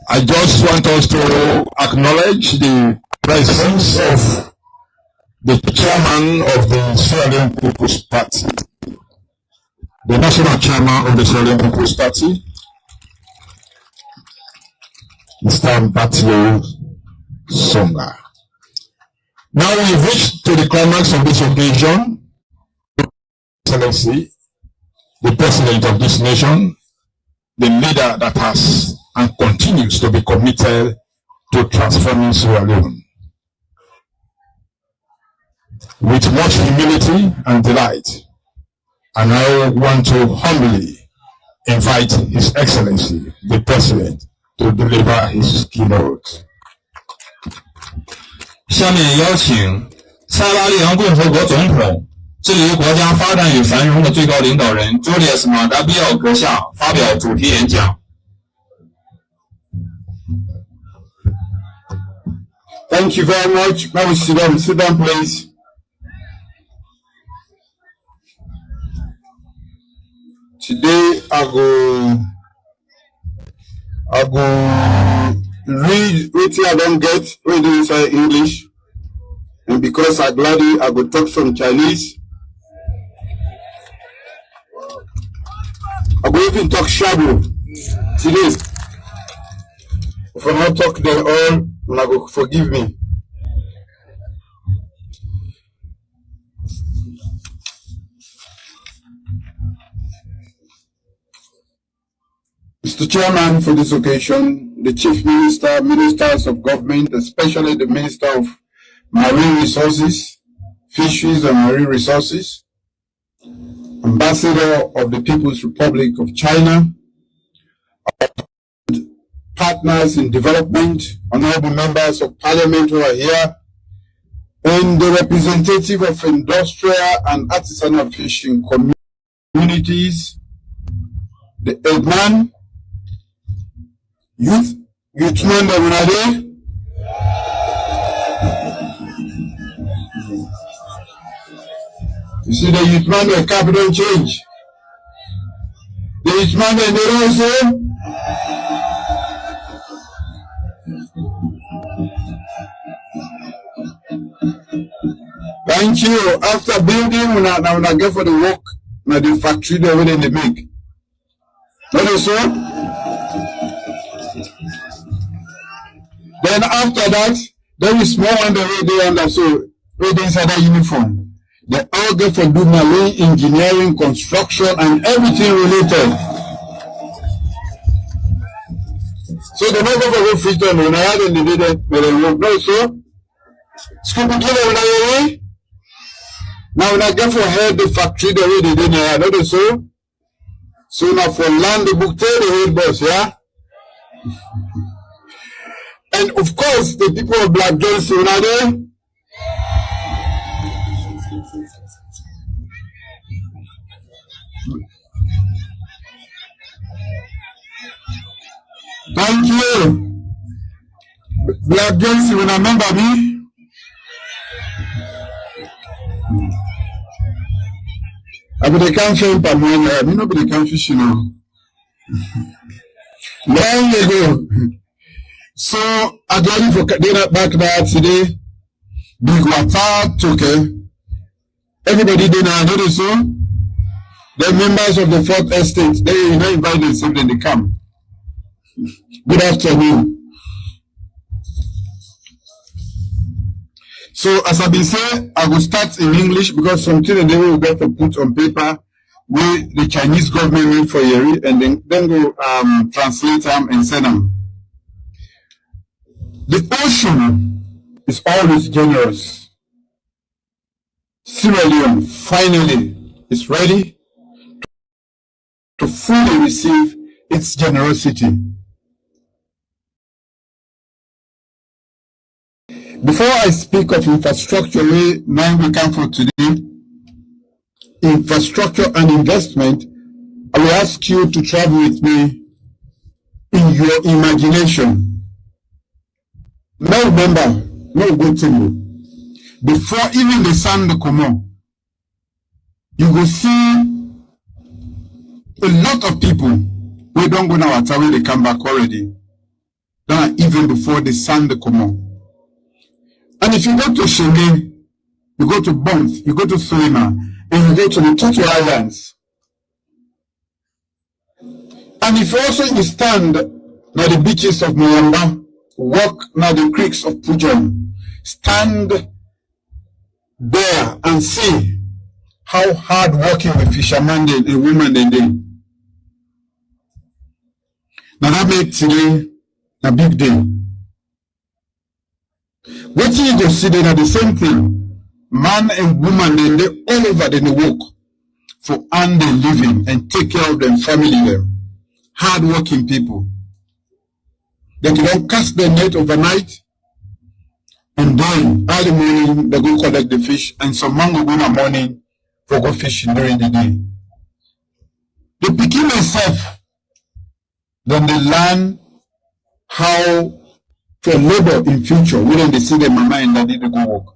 I just want us to acknowledge the presence of the chairman of the Sierra Leone People's Party, the national chairman of the Sierra Leone People's Party, Mr. Batio Songa. Now we've reached to the climax of this occasion. Excellency, the president of this nation, the leader that has and continues to be committed to transforming Sierra Leone. With much humility and delight, and I want to humbly invite His Excellency, the President, to deliver his keynote. 下面邀请塞拉利昂共和国总统、致力于国家发展与繁荣的最高领导人 Julius Maada Bio 阁下发表主题演讲。Thank you very much. Now sit down. Sit down, please. Today I go read what I don't get reading inside English, and because I gladly I go talk some Chinese. I go even talk Shabu today. If I not talk them all, I go forgive me. Mr. Chairman, for this occasion, the Chief Minister, Ministers of Government, especially the Minister of Marine Resources, Fisheries and Marine Resources, Ambassador of the People's Republic of China, partners in development, honorable members of parliament who are here, and the representative of industrial and artisanal fishing communities, the Eggman, Youthman Damunade, you see the Youthman, the capital change. The Youthman, the also. Thank you. After building, when I get for the work, now the factory they already they make. That is so. Then after that, there is small one the way they so right inside that uniform. They all get for do marine engineering, construction, and everything related. So they not go for go fit on when I had in the day they work. No, so school begin when I away. Now when I get for head the factory the way they did there, not so. So now for land the book tell the head boss, yeah. And of course, the people of Black Johnson are there. Thank you. Black Johnson, when I remember me. I be the country in Pamoya. Me no be the country, you know. Long ago. So I got for dinner back there today. Big water took everybody dinner. I know this, so the members of the 4th estate, they not invite themselves, then they come. Good afternoon. So as I been saying, I will start in English because something they will get to put on paper where the Chinese government made for Yeri, and then go translate them and send them. The ocean is always generous. Sierra Leone finally is ready to fully receive its generosity. Before I speak of infrastructure, we come for today, infrastructure and investment, I will ask you to travel with me in your imagination. Now remember, no good thing. Before even the sun to come on, you will see a lot of people who don't go now when they come back already. Not even before the sun to come on. And if you go to Shengen, you go to Bonth, you go to Suriname, and you go to the Tutu Islands. And if also you stand near the beaches of Moyamba, walk near the creeks of Pujon, stand there and see how hard working the fishermen and women they do. Now that makes today a big day. What you go see then are the same thing. Man and woman then they all over then they work for earn their living and take care of them, family them. Hard working people. They can cast their net overnight and then early morning they go collect the fish, and some man go in the morning for go fishing during the day. They begin themselves, then they learn how to labor in future when they see their mama and daddy to go work.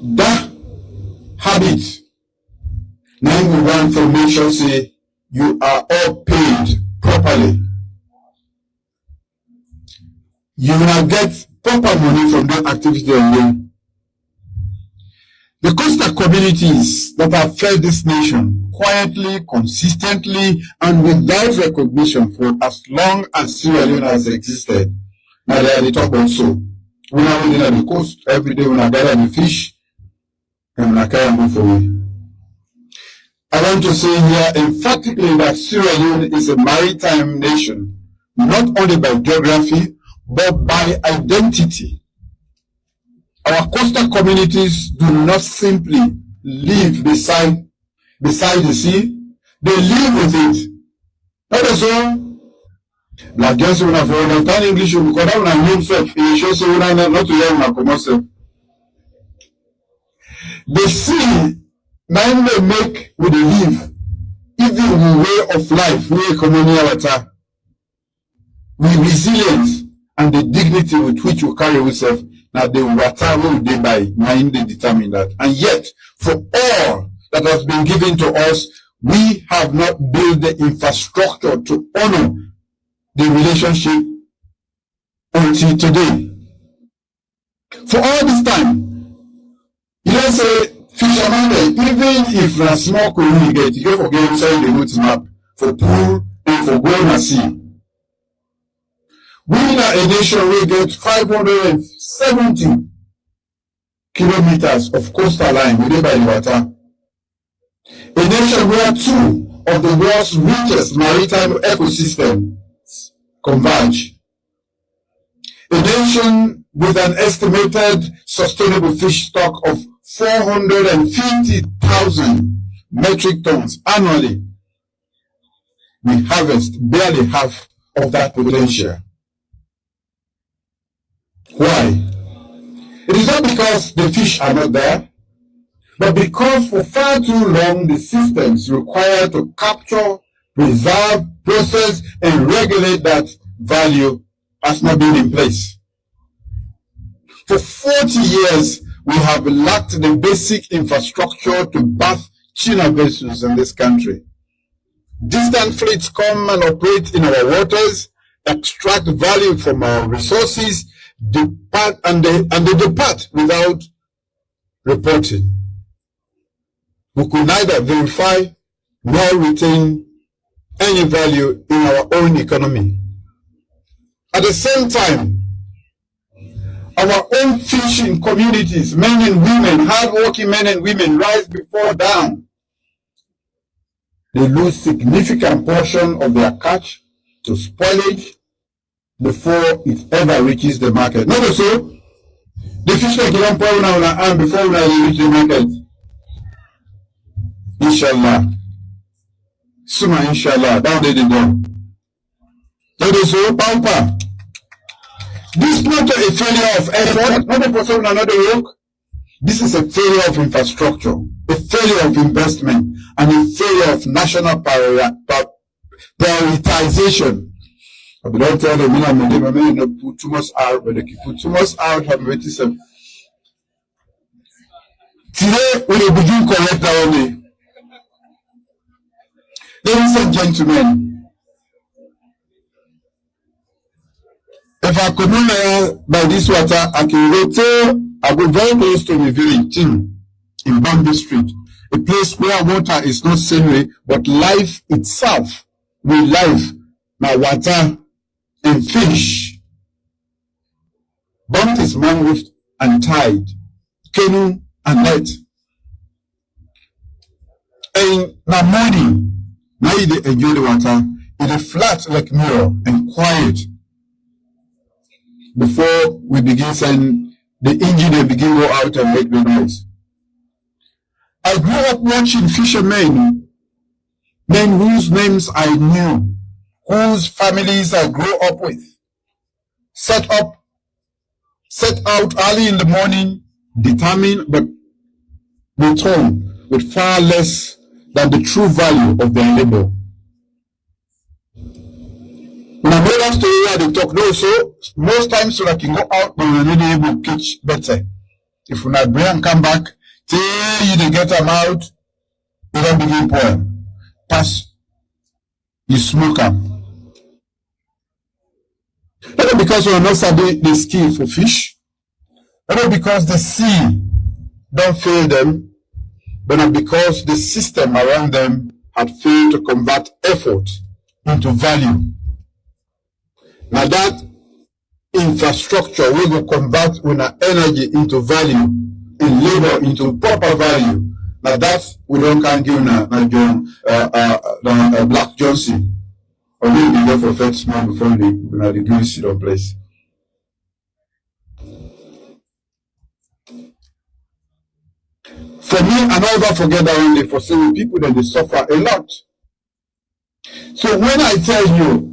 That habit now we want to make sure say you are all paid properly. You will get proper money from that activity alone. The coastal communities that have fed this nation quietly, consistently, and without recognition for as long as Sierra Leone has existed. Now they are the top also. We are only at the coast every day when I gather the fish and when I carry them for me. I want to say here emphatically that Sierra Leone is a maritime nation, not only by geography, but by identity. Our coastal communities do not simply live beside the sea, they live with it. That is all. Like just when I understand English, because I want to self, it shows you not to learn my commercial. The sea, now they make with the live, even the way of life, we economy water, with resilience and the dignity with which you carry yourself. Now the water will they by mind they determine that. And yet, for all that has been given to us, we have not built the infrastructure to honor the relationship until today. For all this time, you don't say fisherman, even if a small colony get, you can't forget inside the route map for pool and for going to sea. We are a nation we get 570 kilometers of coastal line within by the water. A nation where 2 of the world's richest maritime ecosystems converge. A nation with an estimated sustainable fish stock of 450,000 metric tons annually. We harvest barely half of that potential. Why? It is not because the fish are not there, but because for far too long the systems required to capture, preserve, process, and regulate that value has not been in place. For 40 years, we have lacked the basic infrastructure to birth tuna vessels in this country. Distant fleets come and operate in our waters, extract value from our resources, depart and they depart without reporting. We could neither verify nor retain any value in our own economy. At the same time, our own fishing communities, men and women, hard-working men and women, rise before dawn. They lose significant portion of their catch to spoilage before it ever reaches the market. Not so. The fish like you don't pour on our hand before we reach the market. Inshallah. Suma inshallah. Down they did them. That is so power. This is not a failure of effort, not for some another work. This is a failure of infrastructure, a failure of investment, and a failure of national prioritization. I don't tell them, I may not put too much out, but they can put too much out. I'm ready to say. Today, we will begin correct our way. Ladies and gentlemen, if I could not by this water, I can go to, I go very close to my village in Bombay Street, a place where water is not scenery, but life itself. We life, now water and fish. Bumped is mangrove and tide, canoe and net. And now morning, now you enjoy the water, it is flat like mirror and quiet. Before we begin saying the engine and begin go out and make the noise. I grew up watching fishermen, men whose names I knew, whose families I grew up with, set out early in the morning, determined but return with far less than the true value of their labor. When I know that story where they talk, no, so most times so I can go out, but we're not able to catch better. If we not bring and come back, till you they get them out, you don't begin pouring. Pass, you smoke them. Not because we are not studying the skill for fish, not because the sea don't fail them, but not because the system around them had failed to convert effort into value. Now that infrastructure we will convert our energy into value, in labor into proper value. Now that we don't can give Black Johnson, or maybe go for first small before the green seed on place. For me, I never forget that when they forsake people, then they suffer a lot. So when I tell you,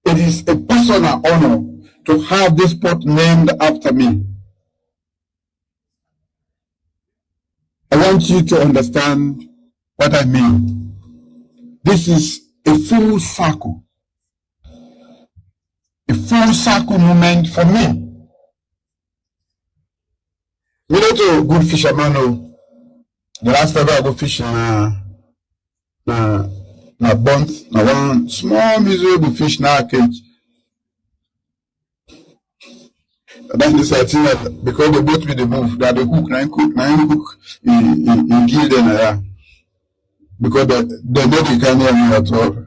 it is a personal honor to have this spot named after me. I want you to understand what I mean. This is a full circle. A full circle moment for me. You know, to good fisherman, the last time I go fishing, na bunt, na one small miserable fish na cage. And then this I think that because they both with the move, that the hook in gill them because they don't can hear me at all.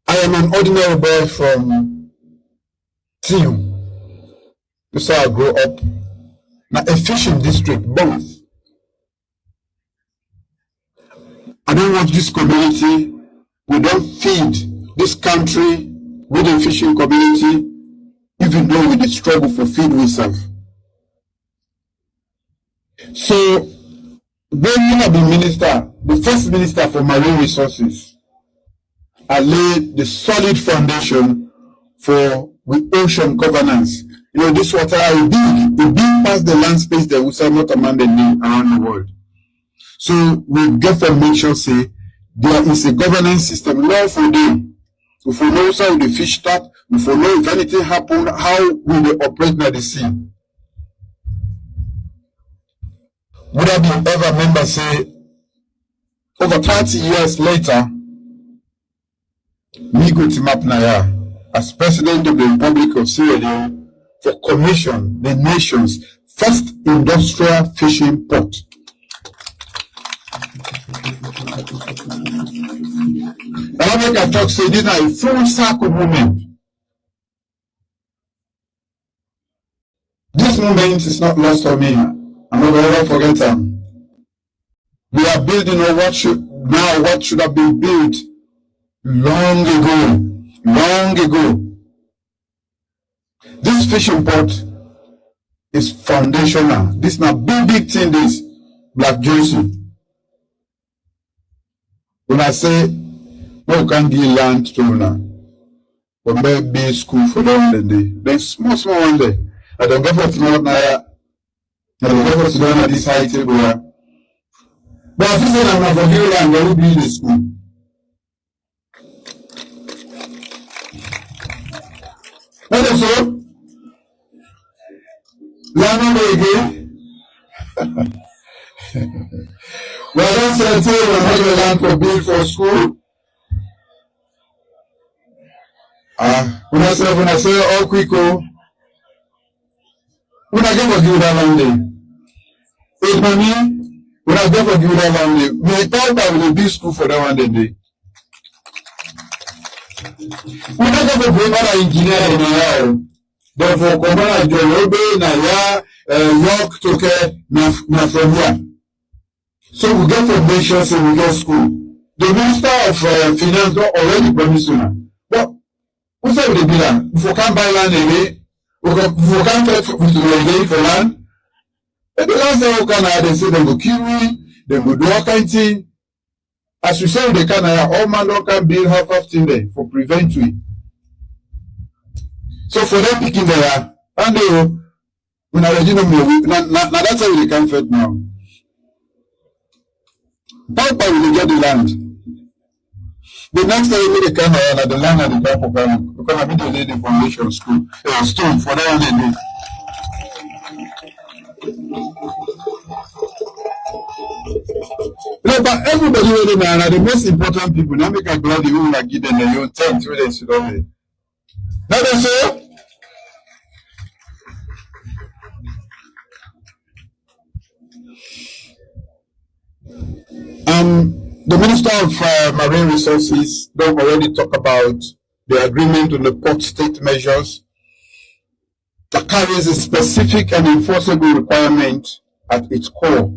I am an ordinary boy from Tium. This is how I grew up. Now a fishing district, both. I don't want this community, we don't feed this country with a fishing community, even though we struggle for feed we serve. So, when you have been minister, the first minister for marine resources, I laid the solid foundation for with ocean governance. You know, this water is big past the land space that we say not amended around the world. So we get for make sure say there is a governance system law for them. If we know how the fish start, if we know if anything happen, how will they operate in the sea? Would I be ever member say over 30 years later, me go to Map Naya as President of the Republic of Sierra Leone for commission the nation's first industrial fishing port. America talk say this is a full circle moment. This moment is not lost on me. I'm not going to forget them. We are building on what should have been built long ago. This fishing port is foundational. This is not big thing, this Black Johnson. When I say, no, can give land to Luna, but maybe school for them one day. Then small one day. I don't go for tomorrow night. I don't go for tomorrow at this high table. But if you say I'm not for you, I'm going to be in the school. What is so? Land again. Well, that's the thing. We're not going to land for build for school. When I say all quick, when I get for you that land day. It's money. When I get for you that land day, we thought that we will be school for that one day. When I get for bring out engineer in our therefore, come on, Jorobe, Naya, York, Toke, na from here. So we get from nations and we get school. The Minister of Finance got already promised now. But who said we do that? If we can't buy land again, if we can't pay for land, and the last time we can, they say they go kill me, they go do all kind of thing. As we say, they can, all man don't can build half thing there for prevent it. So for them picking there, and they when I already know now that's how they can fit now. How will they get the land? The next time they can have the land and the car for Ghana, because I mean they did the foundation school, stone for that one they do. No, but everybody really now the most important people now make a glad you will give them their own tent where they should have it. Now they say the Minister of Marine Resources don't already talk about the agreement on the port state measures that carries a specific and enforceable requirement at its core.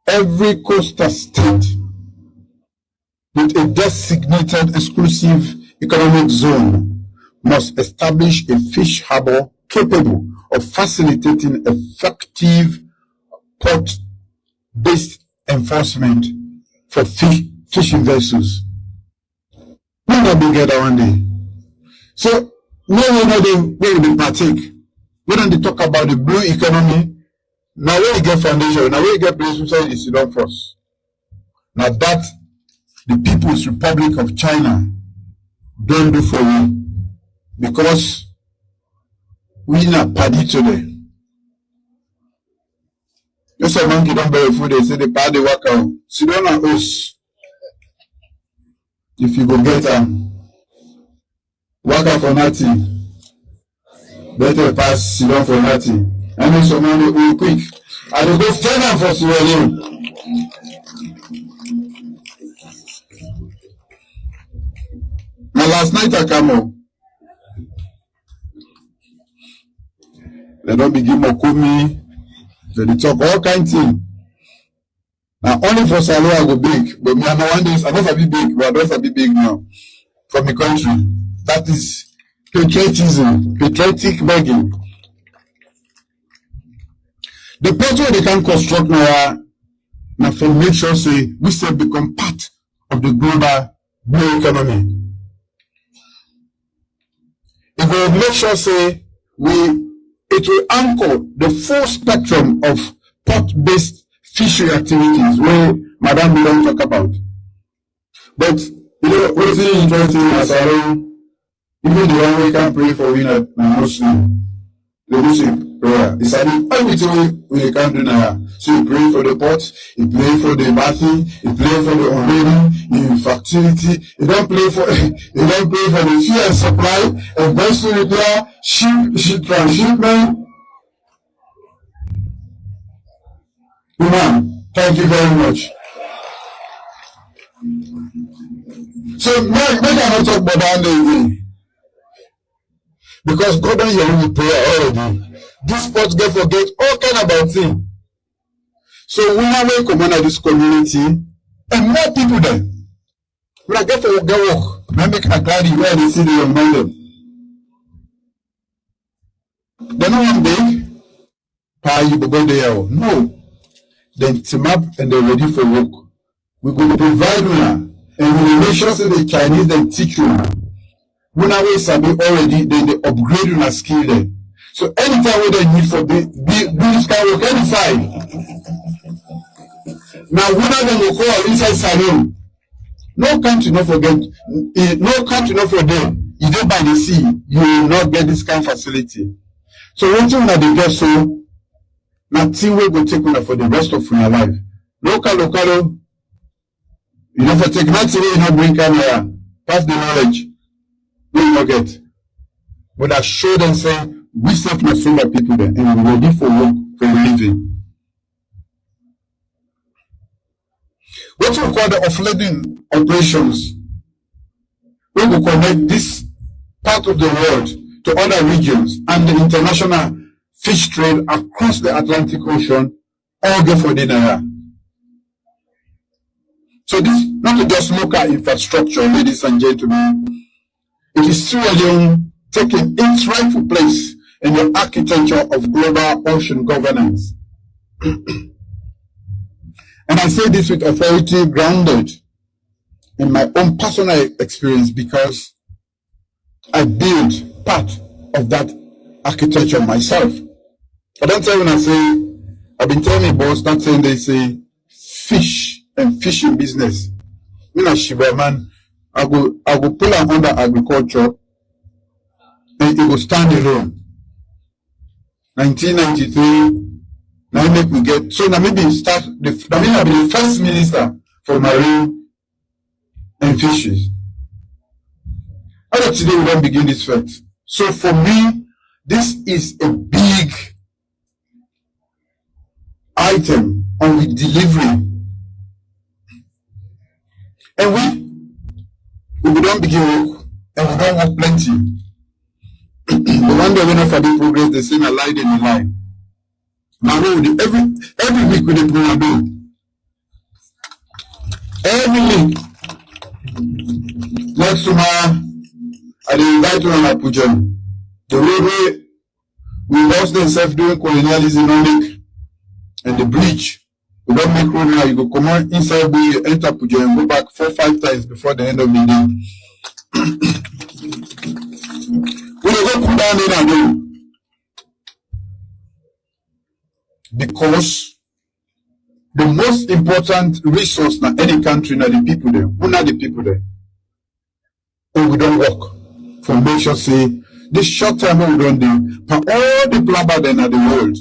Every coastal state with a designated exclusive economic zone must establish a fish harbor capable of facilitating effective port-based enforcement for fishing vessels. We're not going to get that one day. So, no they partake. We don't talk about the blue economy. Now we get foundation. Now we get place inside the Sudan first. Now that the People's Republic of China don't do for you because we not party today. Just a monkey don't buy food, they say the party work out. Sit down on us. If you go get work out for nothing, better pass sit down for nothing. I know some money will quick. I will go stand up for Sierra Leone. Now last night I come home. They don't begin Mokumi. They talk all kind of things. Now only for Salo I go big, but me I know one day I don't be big, but I don't be big now. From the country. That is patriotism, patriotic begging. The port where they can construct now for make sure say we still become part of the global blue economy. will make sure say it will anchor the full spectrum of port-based fishery activities where Madam Bill talk about. But you know what's interesting as I know, even the one we can pray for winner Muslim, the Muslim prayer. It's everything we can do now. So you pray for the pot, you pray for the bathing, you pray for the unveiling, infertility, you don't pray for the fear and supply, and vessel repair, ship transshipment. Imam, thank you very much. So make I not talk about that again. Because God don't hear me prayer already. This pot get forget all kind about things. So we now will come on this community and more people there. When I get for get work, I make a clarity where they see the young man them. They know one day, you go there. No. Then team up and they're ready for work. We're going to provide you and we will make sure that the Chinese then teach you. When I will sabi already, then they upgrade your skill there. So anytime we they need for do this kind of work inside. Now when I will call inside salon. No country not forget. No country not for them. If they by the sea, you will not get this kind of facility. So one thing that they get so. Nothing will go take on for the rest of your life. Local, you know for take nothing you not bring camera. Pass the knowledge. Don't forget. But I show them say we serve not so many people there and we're ready for work for living. What we call the offloading operations. We will connect this part of the world to other regions and the international fish trade across the Atlantic Ocean, all get for dinner. So this not just local infrastructure, ladies and gentlemen. It is still taking its rightful place in the architecture of global ocean governance. And I say this with authority grounded in my own personal experience because I built part of that architecture myself. I don't tell when I say, I've been telling my boss, not saying they say fish and fishing business. Me na Shiba man, I go pull am under agriculture and it will stand alone. 1993, now make we get, so now maybe start, now maybe I'll be the first minister for marine and fishes. How today we don't begin this fact. So for me, this is a big item on the delivery. And we don't begin work and we don't work plenty. The one day when I for the progress, they say I lied in the line. Now every week with the program. Every week. Next tomorrow, I invite you on Abuja. The way we lost themselves doing colonialism and the bridge. We don't make road now. You go come on inside, you enter Abuja and go back 4-5 times before the end of the day. We go cool down in and do. Because the most important resource in any country are the people there. Who are the people there? And we don't work. For make sure say this short time we don't do. But all the blabber then are the world.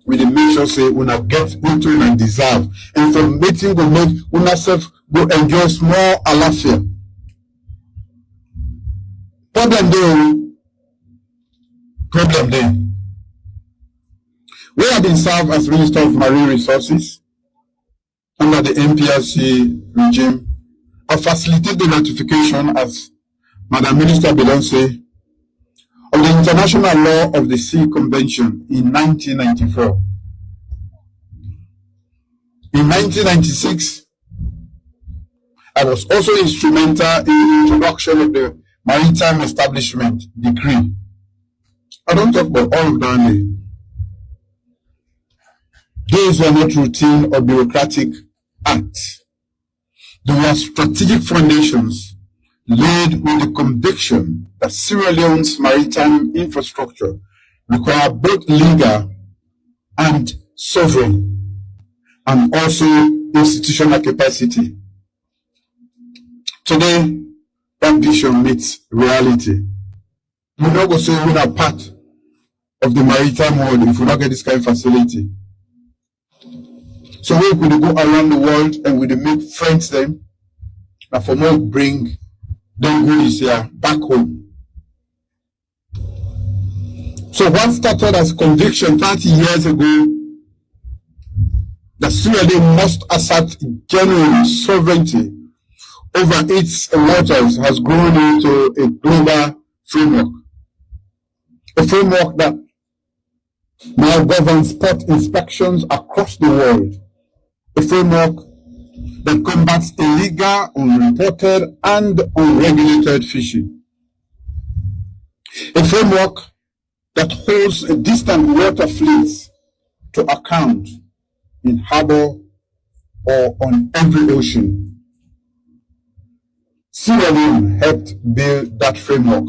We the make sure say una get into and deserve. And for meeting go make una self go enjoy small alafia. Problem there. We have been served as Minister of Marine Resources under the MPRC regime. I facilitated the ratification as Madam Minister Belonce of the International Law of the Sea Convention in 1994. In 1996, I was also instrumental in the introduction of the Maritime Establishment Decree. I don't talk about all of that. Those were not routine or bureaucratic acts. They were strategic foundations led with the conviction that Sierra Leone's maritime infrastructure require both legal and sovereign and also institutional capacity. Today, that vision meets reality. We're not going to say we're not part of the maritime world if we don't get this kind of facility. So we could go around the world and we make friends then, and for more bring them goodies here back home. So what started as conviction 30 years ago that Sierra Leone must assert genuine sovereignty over its waters has grown into a global framework. A framework that now governs port inspections across the world. A framework that combats illegal, unreported, and unregulated fishing. A framework that holds a distant water fleets to account in harbor or on every ocean. Sierra Leone helped build that framework.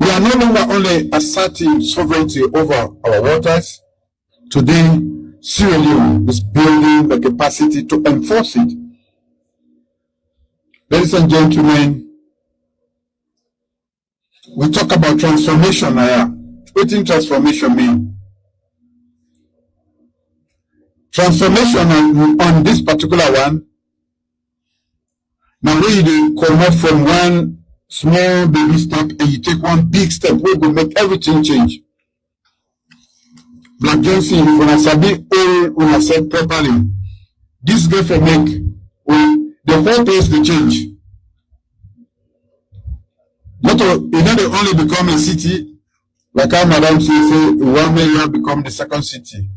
We are no longer only asserting sovereignty over our waters. Today, Sierra Leone is building the capacity to enforce it. Ladies and gentlemen, we talk about transformation now. What does transformation mean? Transformation on this particular one, now when you come out from one small baby step and you take one big step, we will make everything change. Black Johnson, when I sabi all when I said properly, this girl for make the whole place to change. Not it not only become a city, like our madam say 1 million become the second city.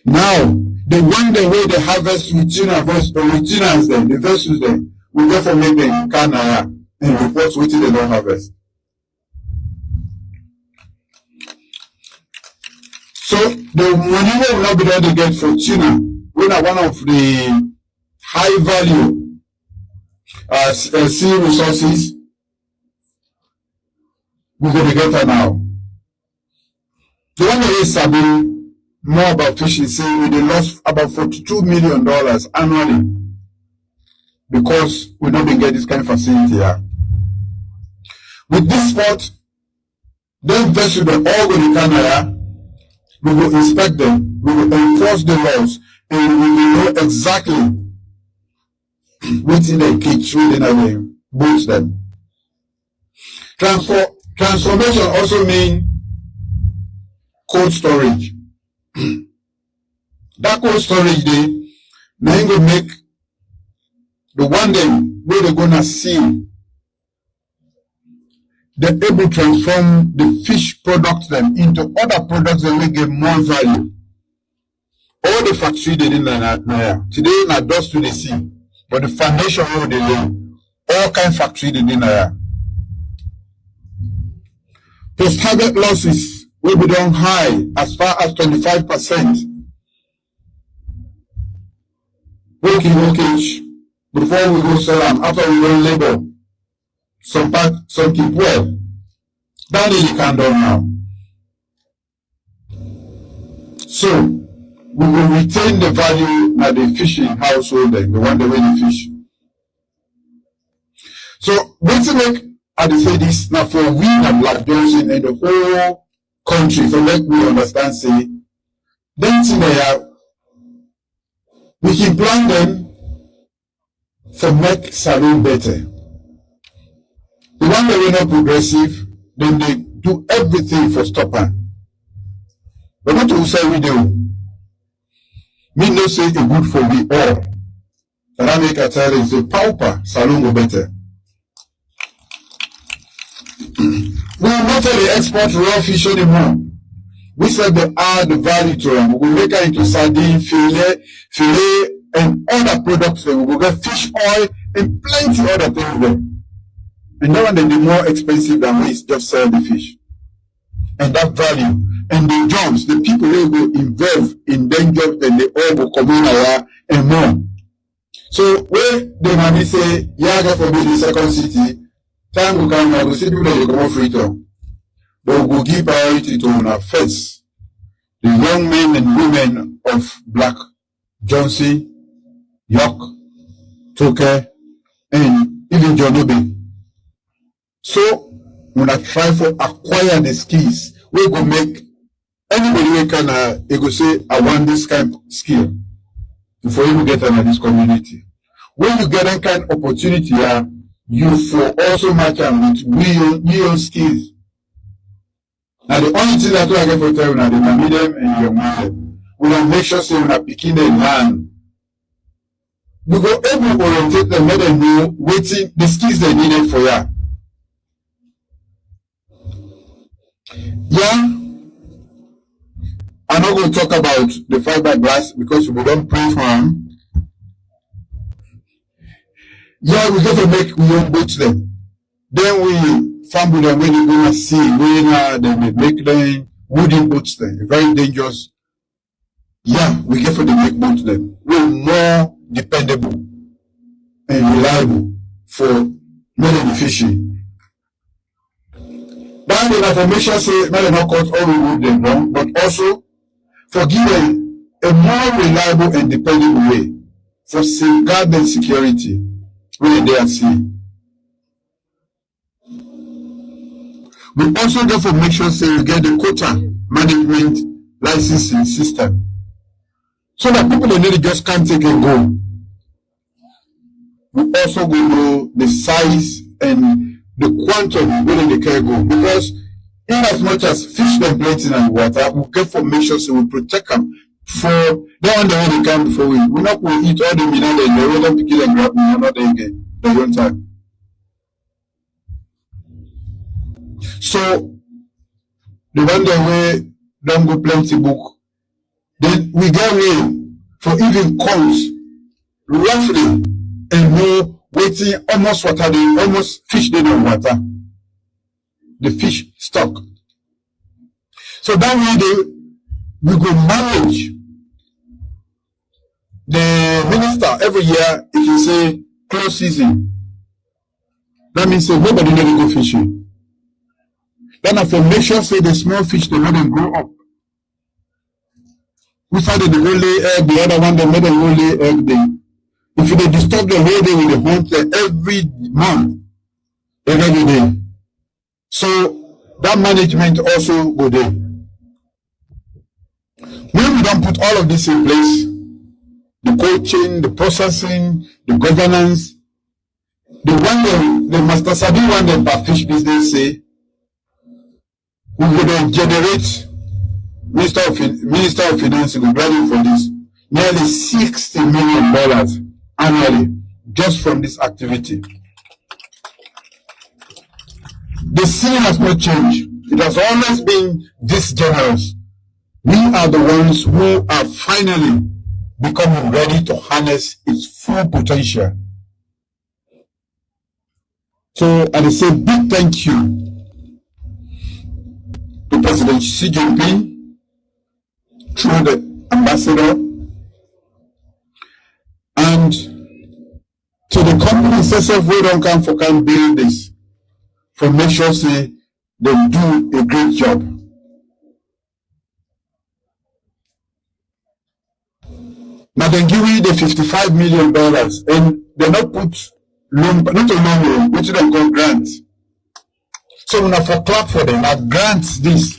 Now, the one day where they harvest rutinas then, the vessels then, we therefore make them canaya and report what they don't harvest. So the money will not be able to get for tuna, we are one of the high value sea resources. We're going to get her now. The one that is sabi more about fishing, saying they lost about $42 million annually because we don't get this kind of facility here. With this spot, then vessels are all going to Canada. We will inspect them, we will enforce the laws, and we will know exactly what's in the catch, within the boats them. Transformation also means cold storage. That cold storage day, now you go make the one day where they're gonna see they're able to transform the fish products them into other products that will get more value. All the factory they didn't know. Today not dust to the sea, but the foundation road they do, all kind of factory they didn't know. Post-harvest losses will be down high as far as 25%. Workage before we go sell them, after we run labor. Some keep well. That really can't do now. So we will retain the value at the fishing household, the one that when they fish. So what's make I say this now for we and Black Johnson and the whole country, so let me understand say then we can plan them for make salon better. The one that we're not progressive, then they do everything for stopping. But what we say we do? Me no say it good for we all. And I make a tell is the pauper salon go better. We will not only export raw fish anymore. We said they add value to them. We will make it into sardine, filet, and other products. We will get fish oil and plenty other things there. And that one then the more expensive than we just sell the fish. And that value. And the jobs, the people who will involve in them jobs, then they all will come in and more. So when the money say, yeah, get for me the second city, time will come, I will see people that they come off freedom. But we will give priority to our first. The young men and women of Black, Johnson, York, Toke, and even John Obi. So when I try to acquire the skills, we go make anybody we can they go say, I want this kind of skill before you get into this community. When you get that kind of opportunity, you for also match with real skills. Now the only thing that I get for them now, the medium and young man, we will make sure say we are picking the land. We go able to orientate them, let them know waiting the skills they needed for ya. Yeah. I'm not going to talk about the fiberglass because we don't pray for them. Yeah, we got to make we own boats them. Then we fumble them when you go to sea, when they make them wooden boats them. Very dangerous. Yeah, we get for the make boats them. We're more dependable and reliable for mainly fishing. That the information say not not cause all we wood them wrong, but also for giving a more reliable and dependable way for safeguarding security when they are sea. We also therefore make sure say we get the quota management licensing system so that people in it just can't take and go. We also go know the size and the quantum where they can go, because in as much as fish them plenty in water, we get for make sure so we protect them for they on the way they come before we not going to eat all the mineral and they will not pick it and grab me another again. They don't time. So the one that way don't go plenty book. Then we get way for even counts roughly and more waiting almost water they almost fish they don't water. The fish stock. So that way we go manage the minister every year. If you say close season, that means say nobody let go fishing. Then after make sure say the small fish they let them grow up. We find that they go lay egg, the other one they let them go lay egg. If they disturb the whole day with the hunt every month, every day. So that management also go there. When we don't put all of this in place, the coaching, the processing, the governance, the one the master sabi one that fish business say, we will generate Minister of Finance will graduate for this nearly $60 million annually just from this activity. The scene has not changed. It has always been this generous. We are the ones who are finally becoming ready to harness its full potential. So I say big thank you to President Xi Jinping through the ambassador and to the companies itself who don't come for can build this for make sure say they do a great job. Now they give you the $55 million and they not put loan, not a loan, which they call grants. So we have to clap for them. Now grants this.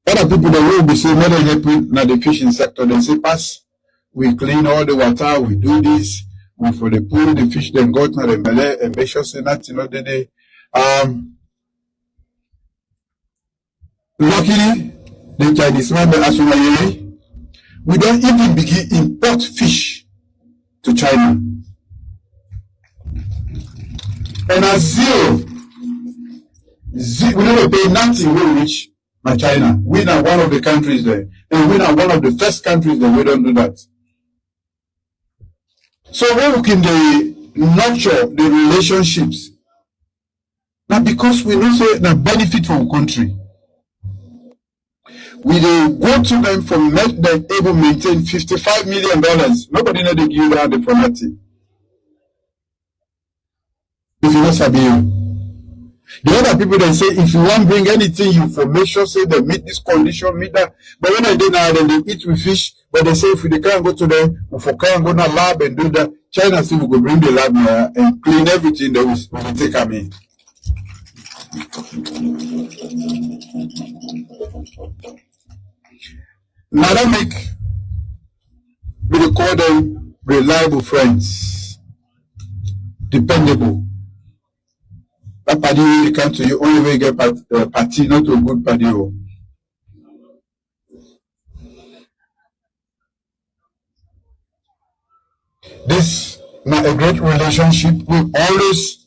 Other people that will be saying, "Not helping now the fishing sector." They say, "Pass, we clean all the water, we do this, we for the pool, the fish then go to the belly and make sure say that you know they luckily the Chinese man as we don't even begin import fish to China, and as zero we never pay nothing we reach. China. We are one of the countries there, and we are one of the first countries that we don't do that. So when we can nurture the relationships, now because we know say the benefit from country, We go to them for make them able to maintain $55 million. Nobody know they give that the formatting. If you know Sabio. The other people then say, if you want to bring anything, you for make sure say they meet this condition, meet that. But when I did now, then they eat with fish. But they say if we can't go to them, if we can't go to the lab and do that, China still will go bring the lab here and clean everything that we take them in. Now that we call them reliable friends, dependable. That party will come to you only when you get party, not a good party. This is a great relationship. We're always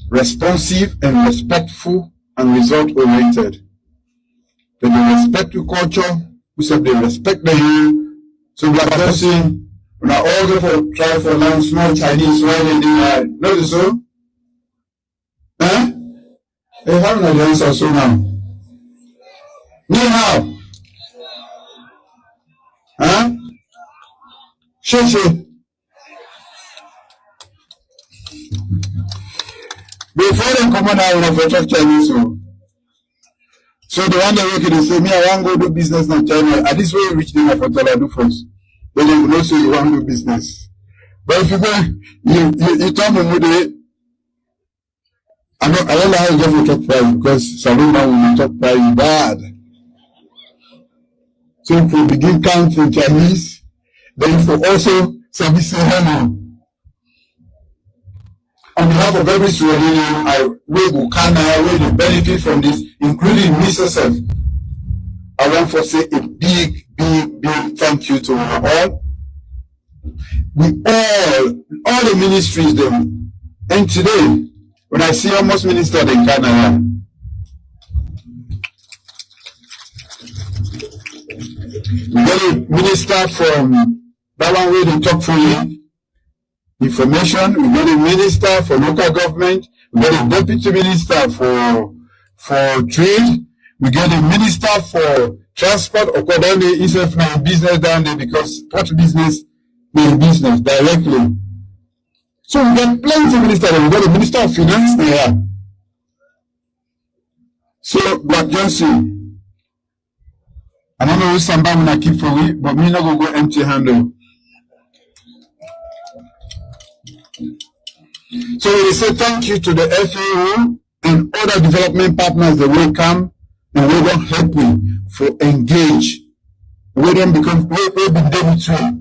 responsive and respectful and result oriented. When they respect your culture, we say they respect the you. So we are person, we are all go for try for learn small Chinese while they do notice so? Huh? Hey, how many answer so now? Ni hao. Huh? She. Before them come on now, we talk Chinese. So the one that work, they say, me, I want to go do business in China. At this way, you reach them for do first. Then they will not say you want to do business. But if you go, you tell me, I don't know how you get to talk price because some now will talk price bad. So if we begin counting Chinese, then for also service hello. On behalf of every Sierra Leonean, we will benefit from this, including myself. I want to say a big thank you to all. We all the ministries them. And today, when I see almost ministers in Canada, we got a minister from that one where they talk for you. Information, we got a minister for local government, we got a deputy minister for trade, we got a minister for transport, or down there instead of business down there because what business is business directly. So we got plenty of ministers, we got a minister of finance there. So Black Johnson, I don't know who somebody when I keep for me, but me not gonna go empty handed. So we say thank you to the FAO and other development partners that will come and we will help you for engage. We don't become we will be able to.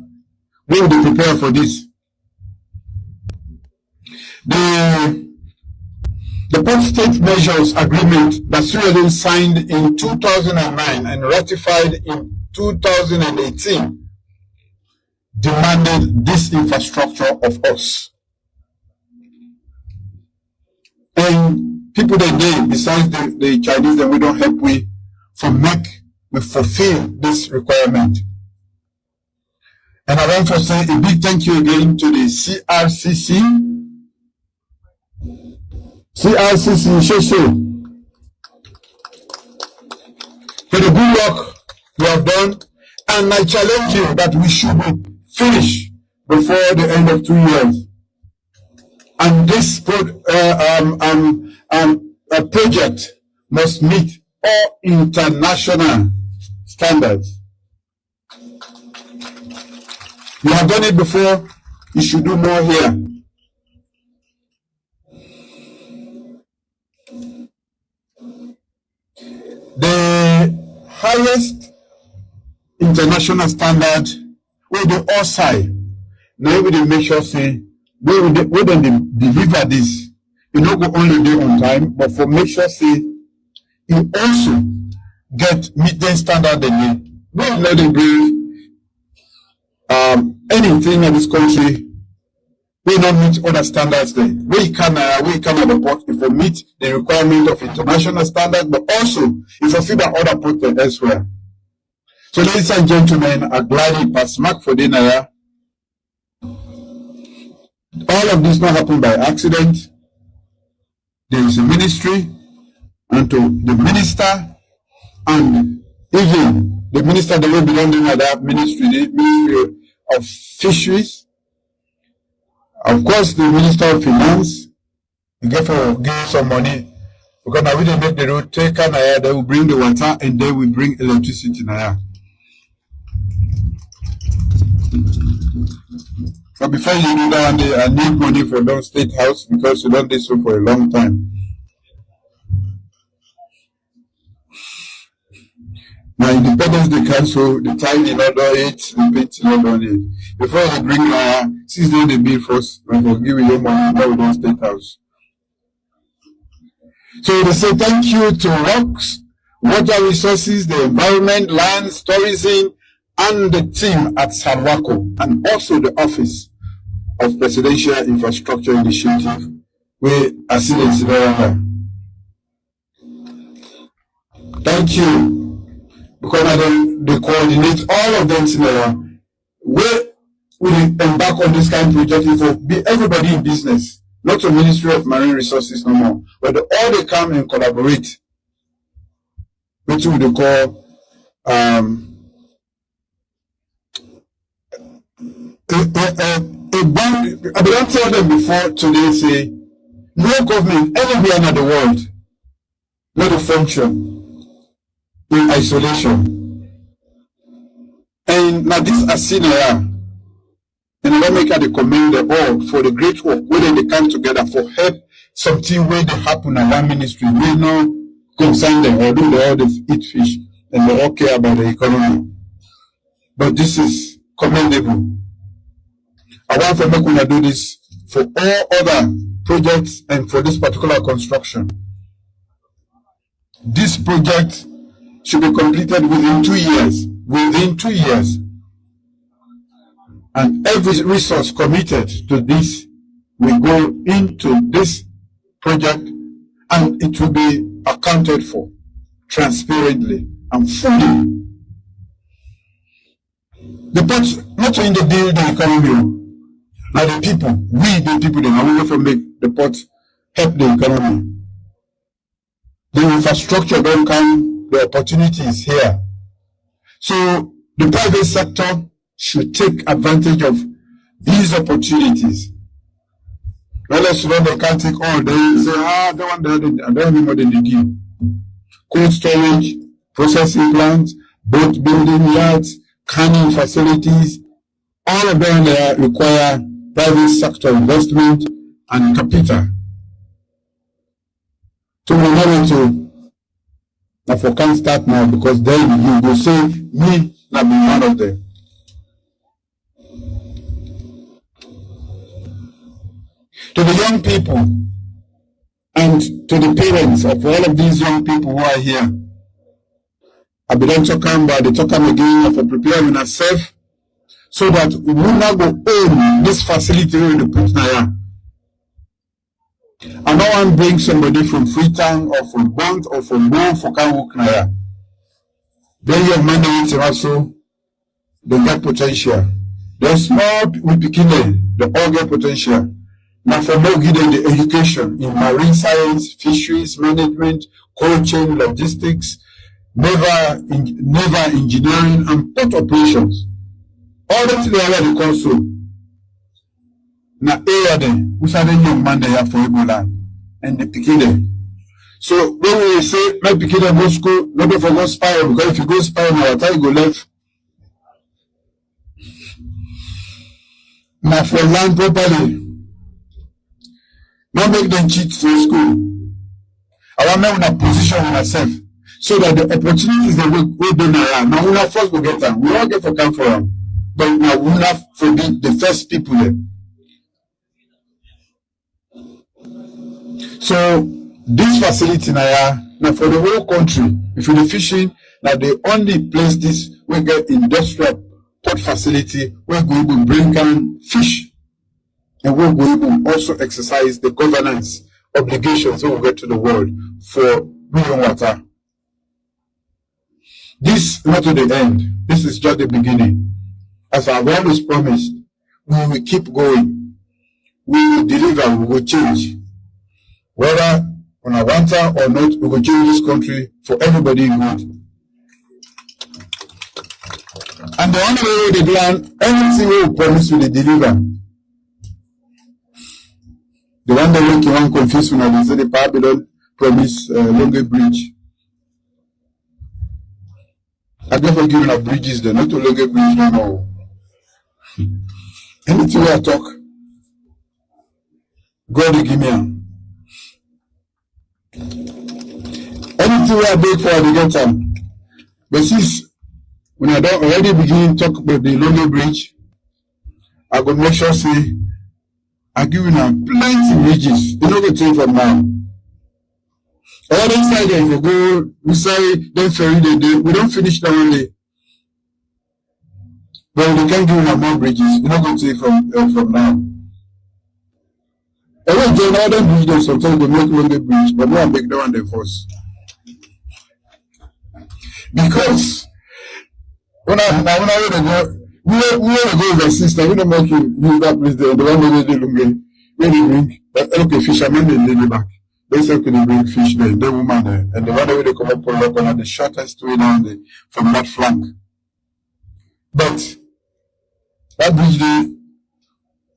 We will be prepared for this. The Port State Measures Agreement that Sweden signed in 2009 and ratified in 2018 demanded this infrastructure of us. And people that they, besides the Chinese that we don't help we fulfill this requirement. And I want to say a big thank you again to the CRCC, for the good work you have done. And I challenge you that we should be finished before the end of 2 years. And this project must meet all international standards. You have done it before, you should do more here. The highest international standard will be outside. Now we make sure say we don't deliver this. You know, go only do on time, but for make sure say you also meet the standard again. We let it bring anything in this country. We don't meet other standards there. We can at the port if we meet the requirement of international standards, but also if we feed other ports elsewhere. So ladies and gentlemen, I'm glad you passed mark for dinner. All of this not happened by accident. There is a ministry, and to the minister and even the minister that will belong to that ministry, the Ministry of Fisheries, of course the Minister of Finance, you get for give some money because now we don't make the road take Canada, they will bring the water and they will bring electricity now. But before you do that, I need money for the State House because you don't do so for a long time. Now, Independence Day Council, the time in order it, the pit in order it. Before they bring since then they bill first, when they give you money, now we don't State House. So they say thank you to Rocks, Water Resources, the Environment, Lands, Tourism, and the team at Sarwako, and also the Office of Presidential Infrastructure Initiative, where Assistance thank you. Because they coordinate all of them together. Where we embark on this kind of project is for everybody in business, not the Ministry of Marine Resources no more, but all they come and collaborate. Which we call a bond. I don't tell them before today say no government anywhere in the world not a function in isolation. And now this Asinaya and America they commend the all for the great work where they come together for help something where they happen in one ministry. We know concern them or do they all eat fish and they all care about the economy. But this is commendable. I want for Mekuna do this for all other projects and for this particular construction. This project should be completed within 2 years. Within 2 years. And every resource committed to this will go into this project and it will be accounted for transparently and fully. The parts not in the build the economy, now the people, we the people, they are from make the ports help the economy. The infrastructure don't come. The opportunity is here. So the private sector should take advantage of these opportunities. Well, let's know they can't take all. They say, I don't have more than they give. Cold storage, processing plants, boat building yards, canning facilities, all of them require private sector investment and capital. To remember to if I can't start now because then you will say me not be one of them. To the young people and to the parents of all of these young people who are here, I began to come by the talk again for preparing ourselves so that we will not go own this facility we will put now. And no one brings somebody from Freetown or from Bond or from Mo for Kanwuknaya. Then your money also they get potential. The small we begin the all get potential. Now for more given the education in marine science, fisheries management, cold chain logistics, naval engineering and port operations. All that they are the console. Now, we said young man they have for Ebola and the Pikine. So when we say my Pikine go school, nobody for go spy because if you go spy now, what you go left. Now for land properly, not make them cheat for school. I want them in a position with myself so that the opportunities that we do now. Now we not first go get them. We all get for come for them, but now we not for be the first people there. So this facility now for the whole country, if you're fishing, now the only place this we get industrial port facility where we will bring in fish and where we will also exercise the governance obligations when we get to the world for drinking water. This not to the end. This is just the beginning. As I've always promised, we will keep going. We will deliver. We will change. Whether on a winter or not, we will change this country for everybody in good. And the only way they plan, anything we promise we deliver. The one that make you want confused when they say the Babylon promise longer bridge. I never given up bridges there, not to longer bridge no more. Anything I talk, God will give me. Anything I beg for, I get them. But since when I don't already begin to talk about the longer bridge, I go make sure say I give you now plenty bridges. You know the thing from now. All inside there, if you go, we say, then ferry the day, we don't finish that one day. But we can't give you more bridges. We're not going to say from now. I will join all them bridges, sometimes they make longer bridge, but more make that one there first. Because when I want to go, we want to go overseas, we don't make you use that place there, the one where they longer, where they bring, but okay, fishermen, they lay back. They say, can they bring fish there, the woman there, and the one way they come up on the shortest way down there from that flank. But that bridge there,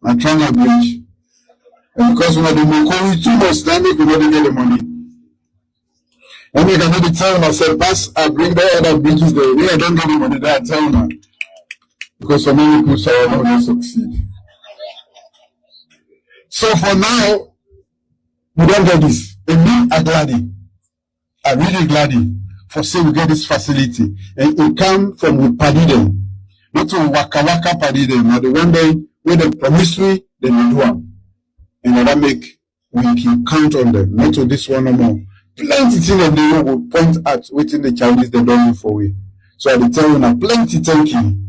a triangle bridge, and because when they move too much, then they can get the money. And they cannot tell myself, pass, I bring the other bridges there. I don't get the money there, I tell them. Because so many people say, I don't succeed. So for now, we don't get this. And me, I'm glad. I'm really glad for say we get this facility. And it come from the party them. Not to waka party them. Now the one day when they promise me, then we do them. And that make we can count on them. Not to this one no more. Plenty things that they will point at within the Chinese they don't do for we. So I tell you now, plenty thank you.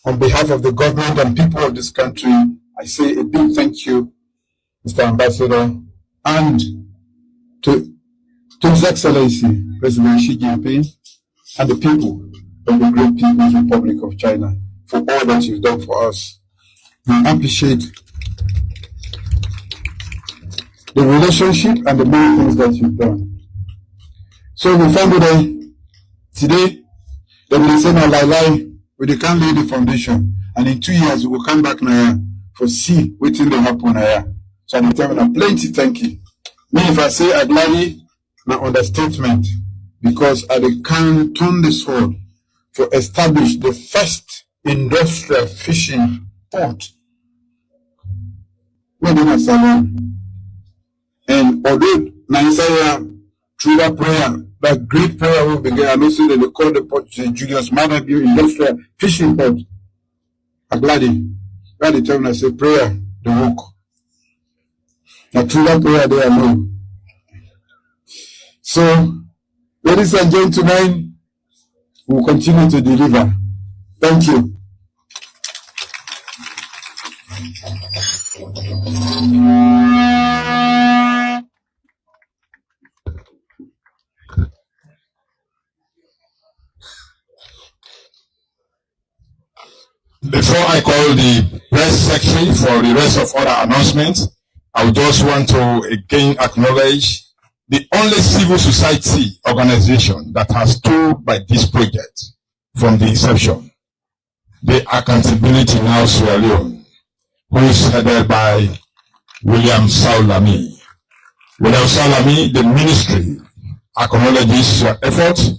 On behalf of the government and people of this country, I say a big thank you, Mr. Ambassador, and to His Excellency, President Xi Jinping, and the people of the great People's Republic of China for all that you've done for us. We appreciate the relationship and the many things that you've done. So we found that today, they will say, lie, we can't lay the foundation. And in 2 years, we will come back now for see what thing will happen here. So I tell you plenty thank you. Me, if I say I gladly, my understatement, because I can turn the sword for establish the first industrial fishing port. And although Nigeria, through that prayer, that great prayer will begin, I know that they call the port Julius Matter Industrial Fishing Port. I'm glad they tell me I say prayer, the work. Now through that prayer they are known. So, ladies and gentlemen, we will continue to deliver. Thank you. Before I call the press secretary for the rest of other announcements, I would just want to again acknowledge the only civil society organization that has stood by this project from the inception, the Accountability Now Sierra Leone, who is headed by William Saulami. William Saulami, the ministry, acknowledges your efforts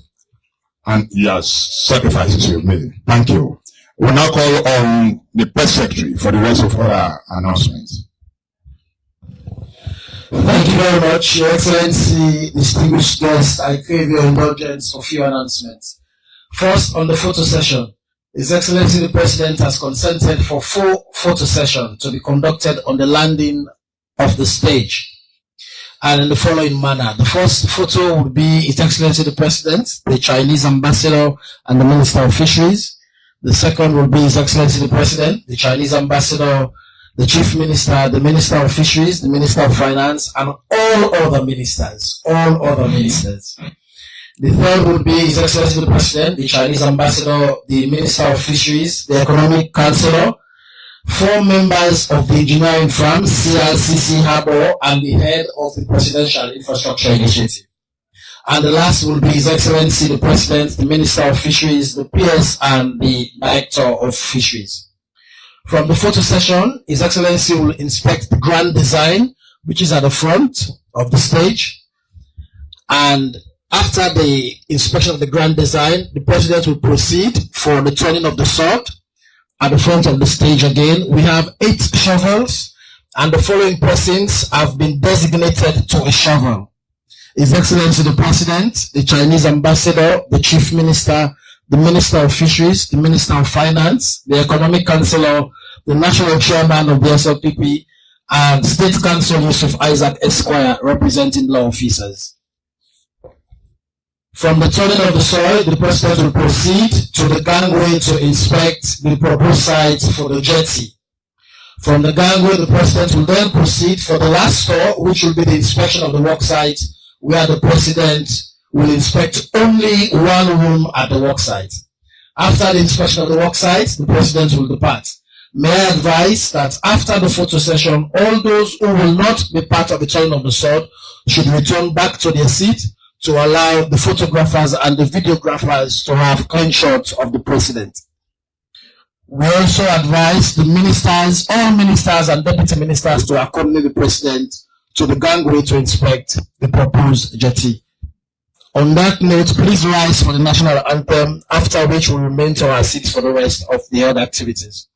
and your sacrifices you've made. Thank you. We'll now call on the press secretary for the rest of our announcements. Thank you very much, Your Excellency, distinguished guests. I crave your indulgence for a few announcements. First, on the photo session, His Excellency the President has consented for 4 photo sessions to be conducted on the landing of the stage. And in the following manner. The first photo would be His Excellency the President, the Chinese Ambassador, and the Minister of Fisheries. The second will be His Excellency the President, the Chinese Ambassador, the Chief Minister, the Minister of Fisheries, the Minister of Finance, and all other ministers. All other ministers. The third would be His Excellency the President, the Chinese Ambassador, the Minister of Fisheries, the Economic Councillor, 4 members of the engineering firm, CRCC Harbour, and the head of the Presidential Infrastructure Initiative. And the last will be His Excellency the President, the Minister of Fisheries, the PS, and the Director of Fisheries. From the photo session, His Excellency will inspect the grand design, which is at the front of the stage. And after the inspection of the grand design, the President will proceed for the turning of the sword at the front of the stage again. We have 8 shovels, and the following persons have been designated to a shovel. His Excellency the President, the Chinese Ambassador, the Chief Minister, the Minister of Fisheries, the Minister of Finance, the Economic Councillor, the National Chairman of the SLPP, and State Council Yusuf Isaac Esquire, representing law officers. From the turning of the soil, the President will proceed to the gangway to inspect the proposed site for the jetty. From the gangway, the President will then proceed for the last store, which will be the inspection of the work site, where the President will inspect only one room at the work site. After the inspection of the work site, the President will depart. May I advise that after the photo session, all those who will not be part of the turning of the sword should return back to their seat to allow the photographers and the videographers to have clean shots of the President. We also advise the ministers, all ministers and deputy ministers, to accompany the President to the gangway to inspect the proposed jetty. On that note, please rise for the national anthem, after which we will remain to our seats for the rest of the other activities.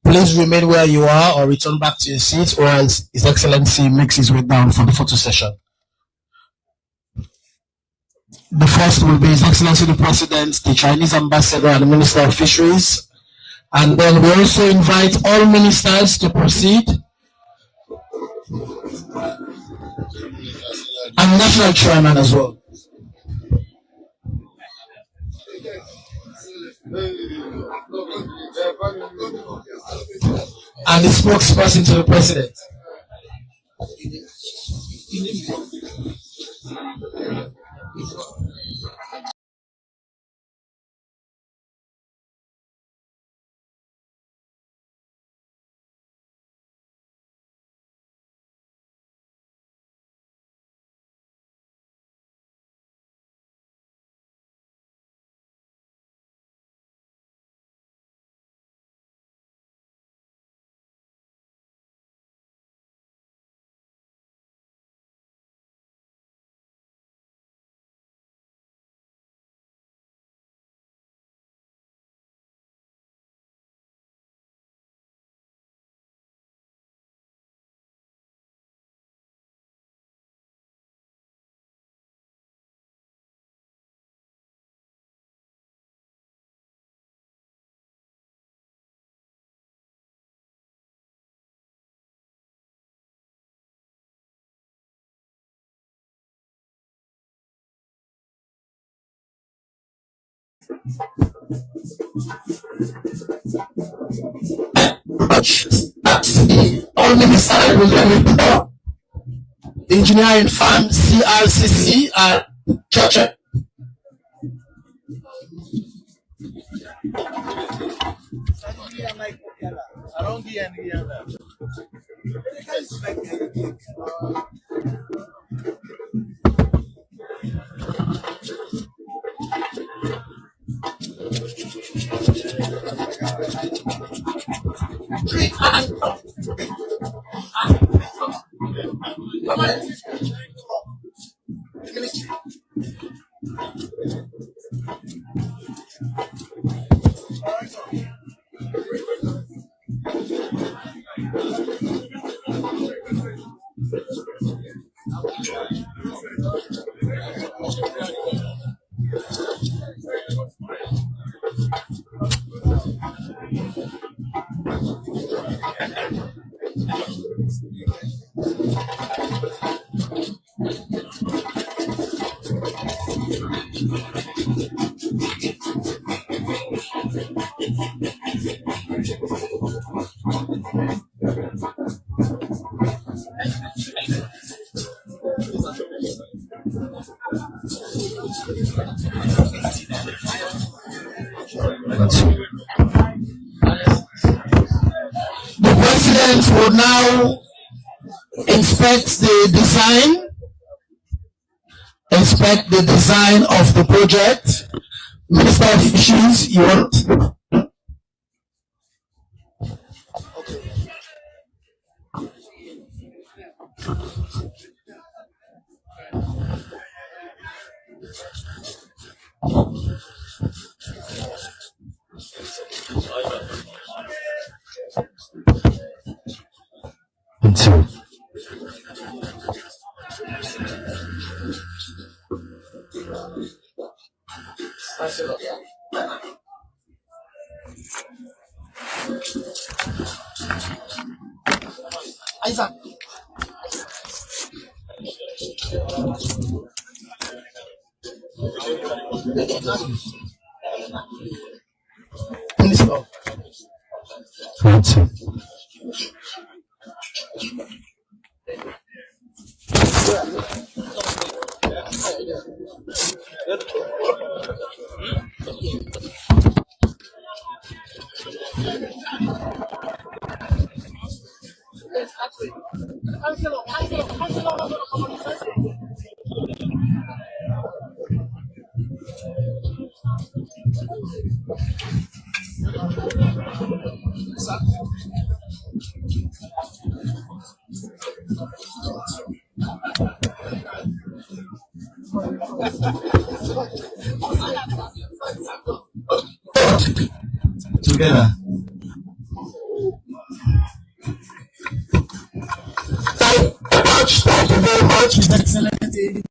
Please remain where you are or return back to your seat, or else His Excellency makes his way down for the photo session. The first will be His Excellency the President, the Chinese Ambassador, and the Minister of Fisheries. And then we also invite all ministers to proceed. And National Chairman as well. And the spokesperson to the President. All ministers will then report. Engineering firm CRCC and Church. The President will now inspect the design of the project. Minister of Fisheries, you want? Isaac. Together. Thank you very much, His Excellency.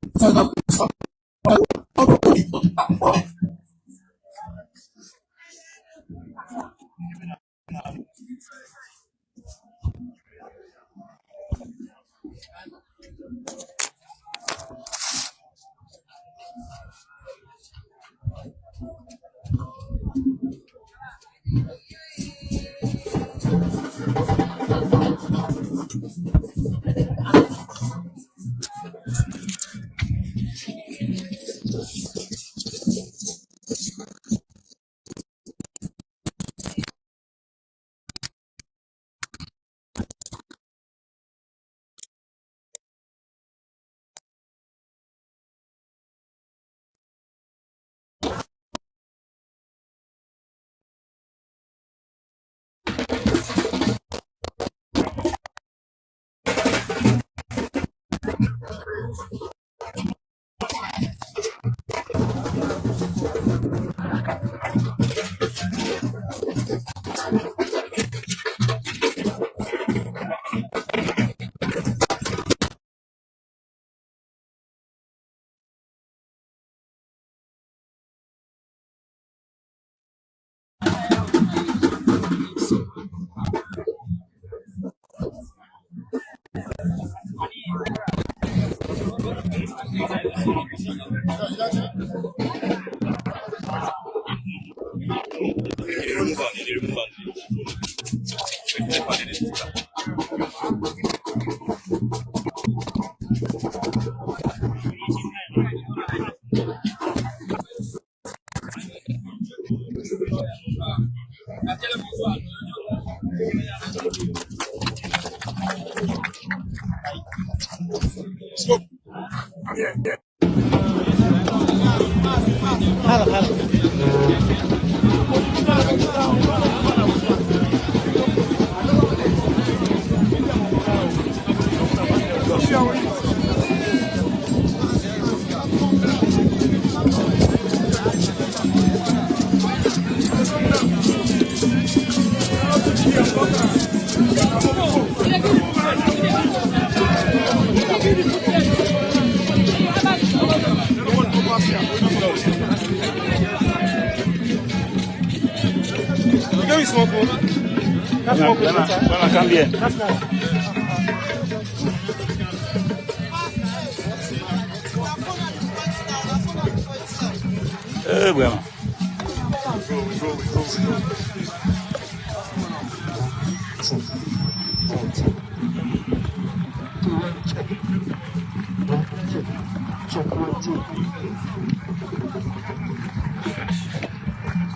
Bueno.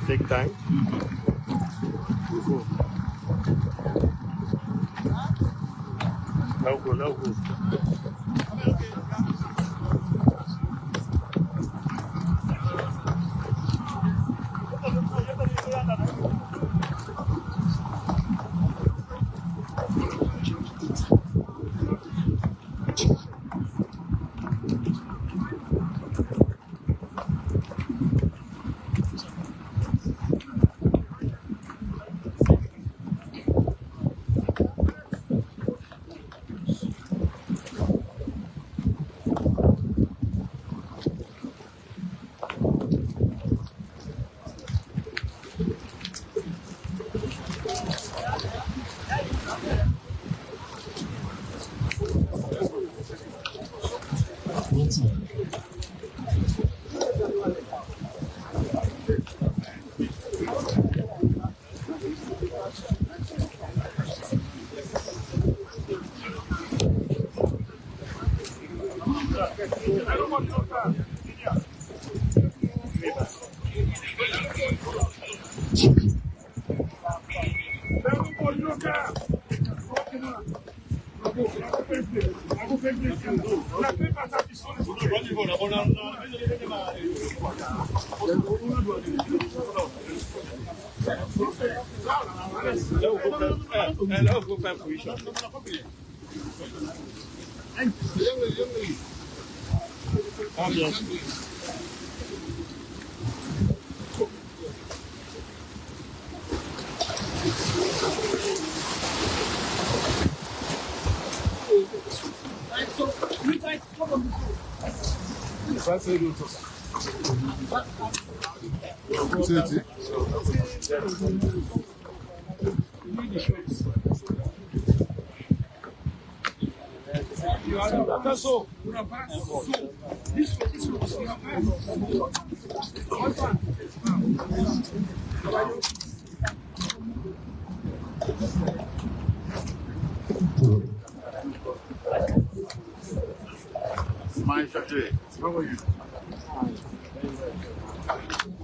Take time. No go.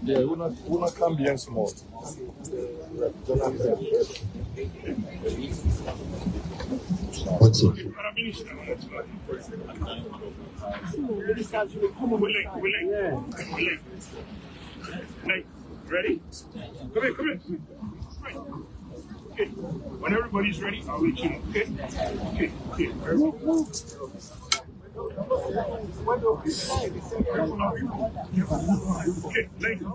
Yeah, una cambia small. Ready? Come here. Okay. When everybody's ready, I'll let you know. Okay. Okay, thank you.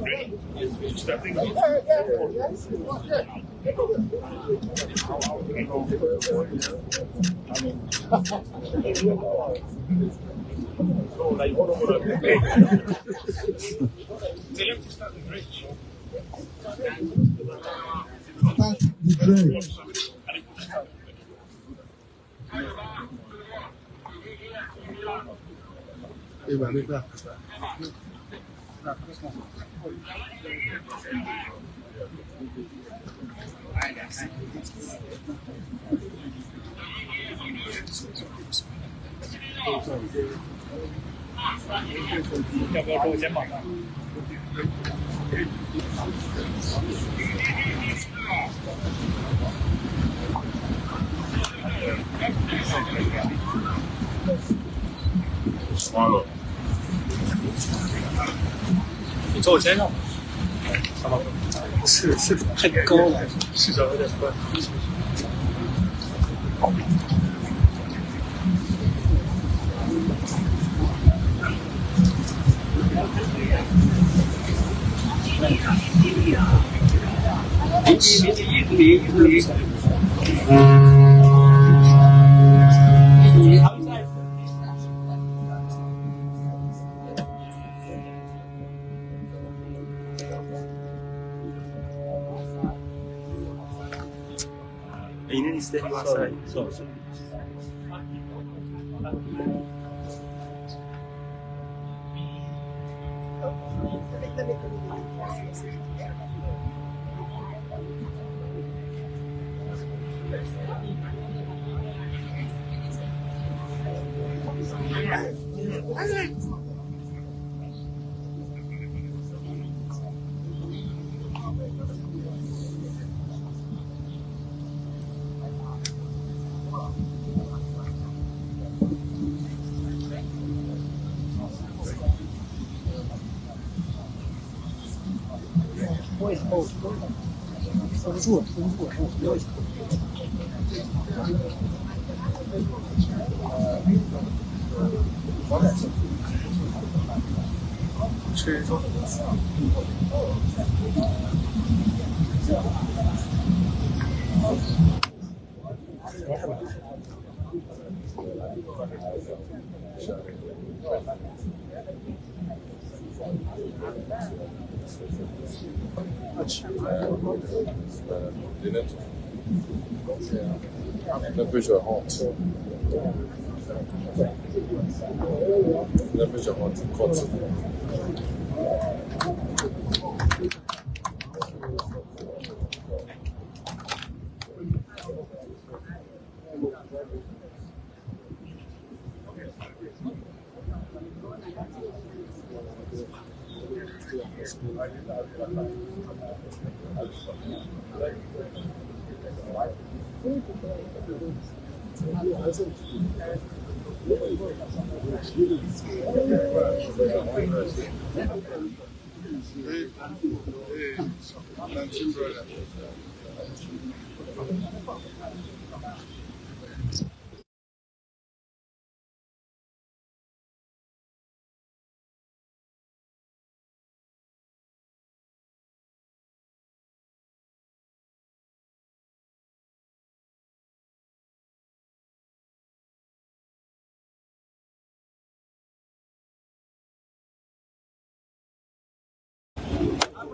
Ready? Stepping. Swallow. 你坐我肩上。什么？是太高了，视角有点宽。Ini stay outside. So. Temperature hot. Temperature hot. Cut.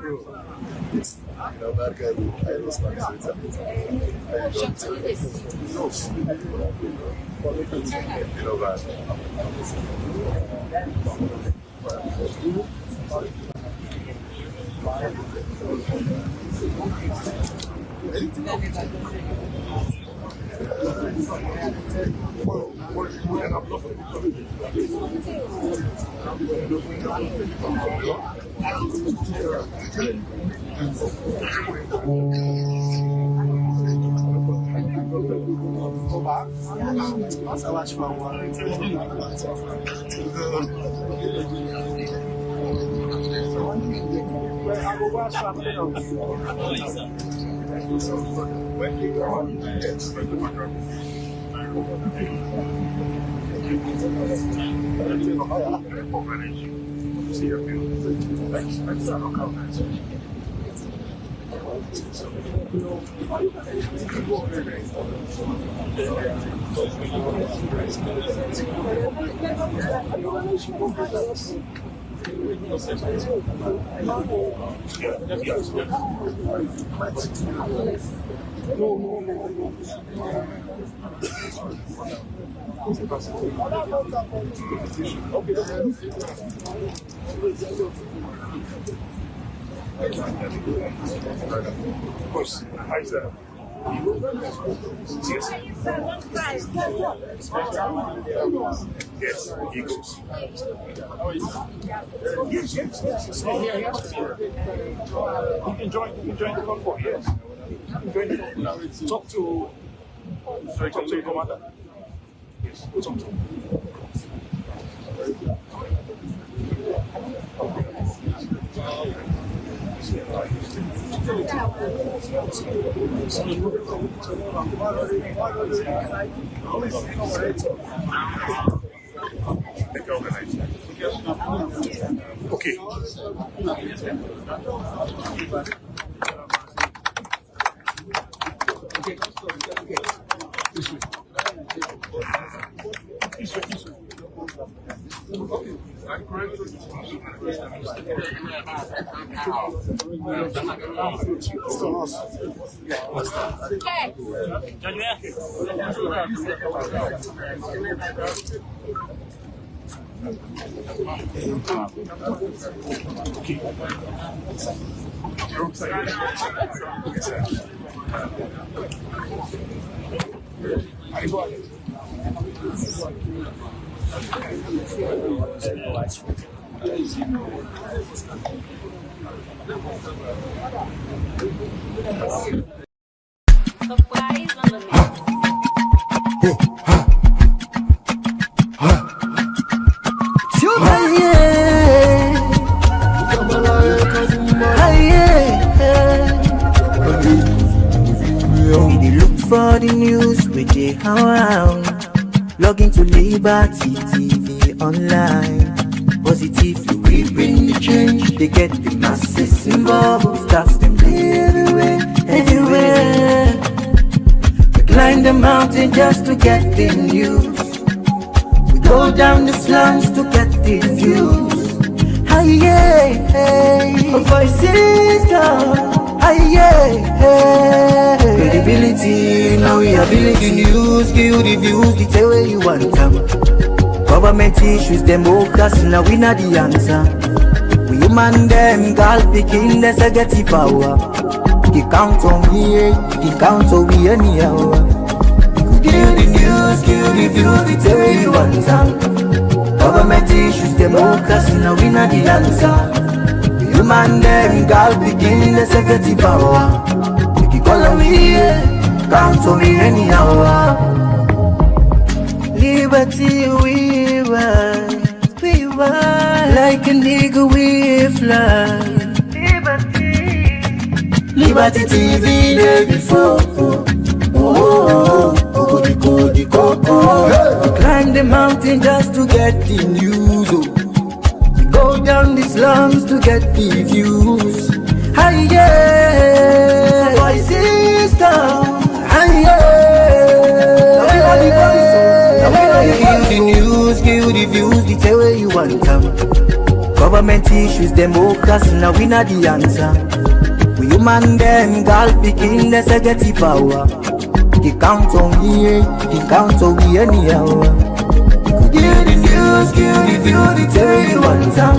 You know, that guy will hide his back so it's a bit. You know that. Of course, Isaac. Yes, Eagles. Yes. You can join the convoy, yes. Talk to your commander. Yes, talk to him. Okay. For the news we dey around, log into Liberty TV online. Positively we bring the change. They get the masses involved. Staffs them everywhere, everywhere. We climb the mountain just to get the news. We go down the slums to get the views. Hi yeah, hey, voices down. Credibility, now we ability news, give the views, the tell where you want them. Government issues, democracy, now we not the answer. We human them, girl picking, there's a get the power. The count on me, the count on we anyhow. Give the news, give the views, the tell where you want them. Government issues, democracy, now we not the answer. Human them, girl begin the security power. Make it call me, count on me anyhow. Liberty we ride, like a nigga we fly. Liberty TV day before. Climb the mountain just to get the news. Go down the slums to get the views. Hi yeah, voices down. Hi yeah, give the news, give the views, the tell where you want them. Government issues, democracy, now we not the answer. We human them, girl picking, there's a get the power. The count on me, the count on we anyhow. Give the news, give the view, the tell where you want them.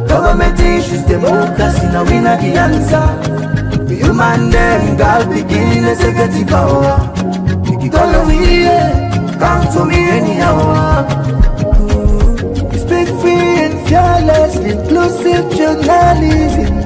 Government issues, democracy, now we not the answer. We human them, God begin, let's get the power. Make it all away, count to me anyhow. We speak free and fearless, inclusive journalism.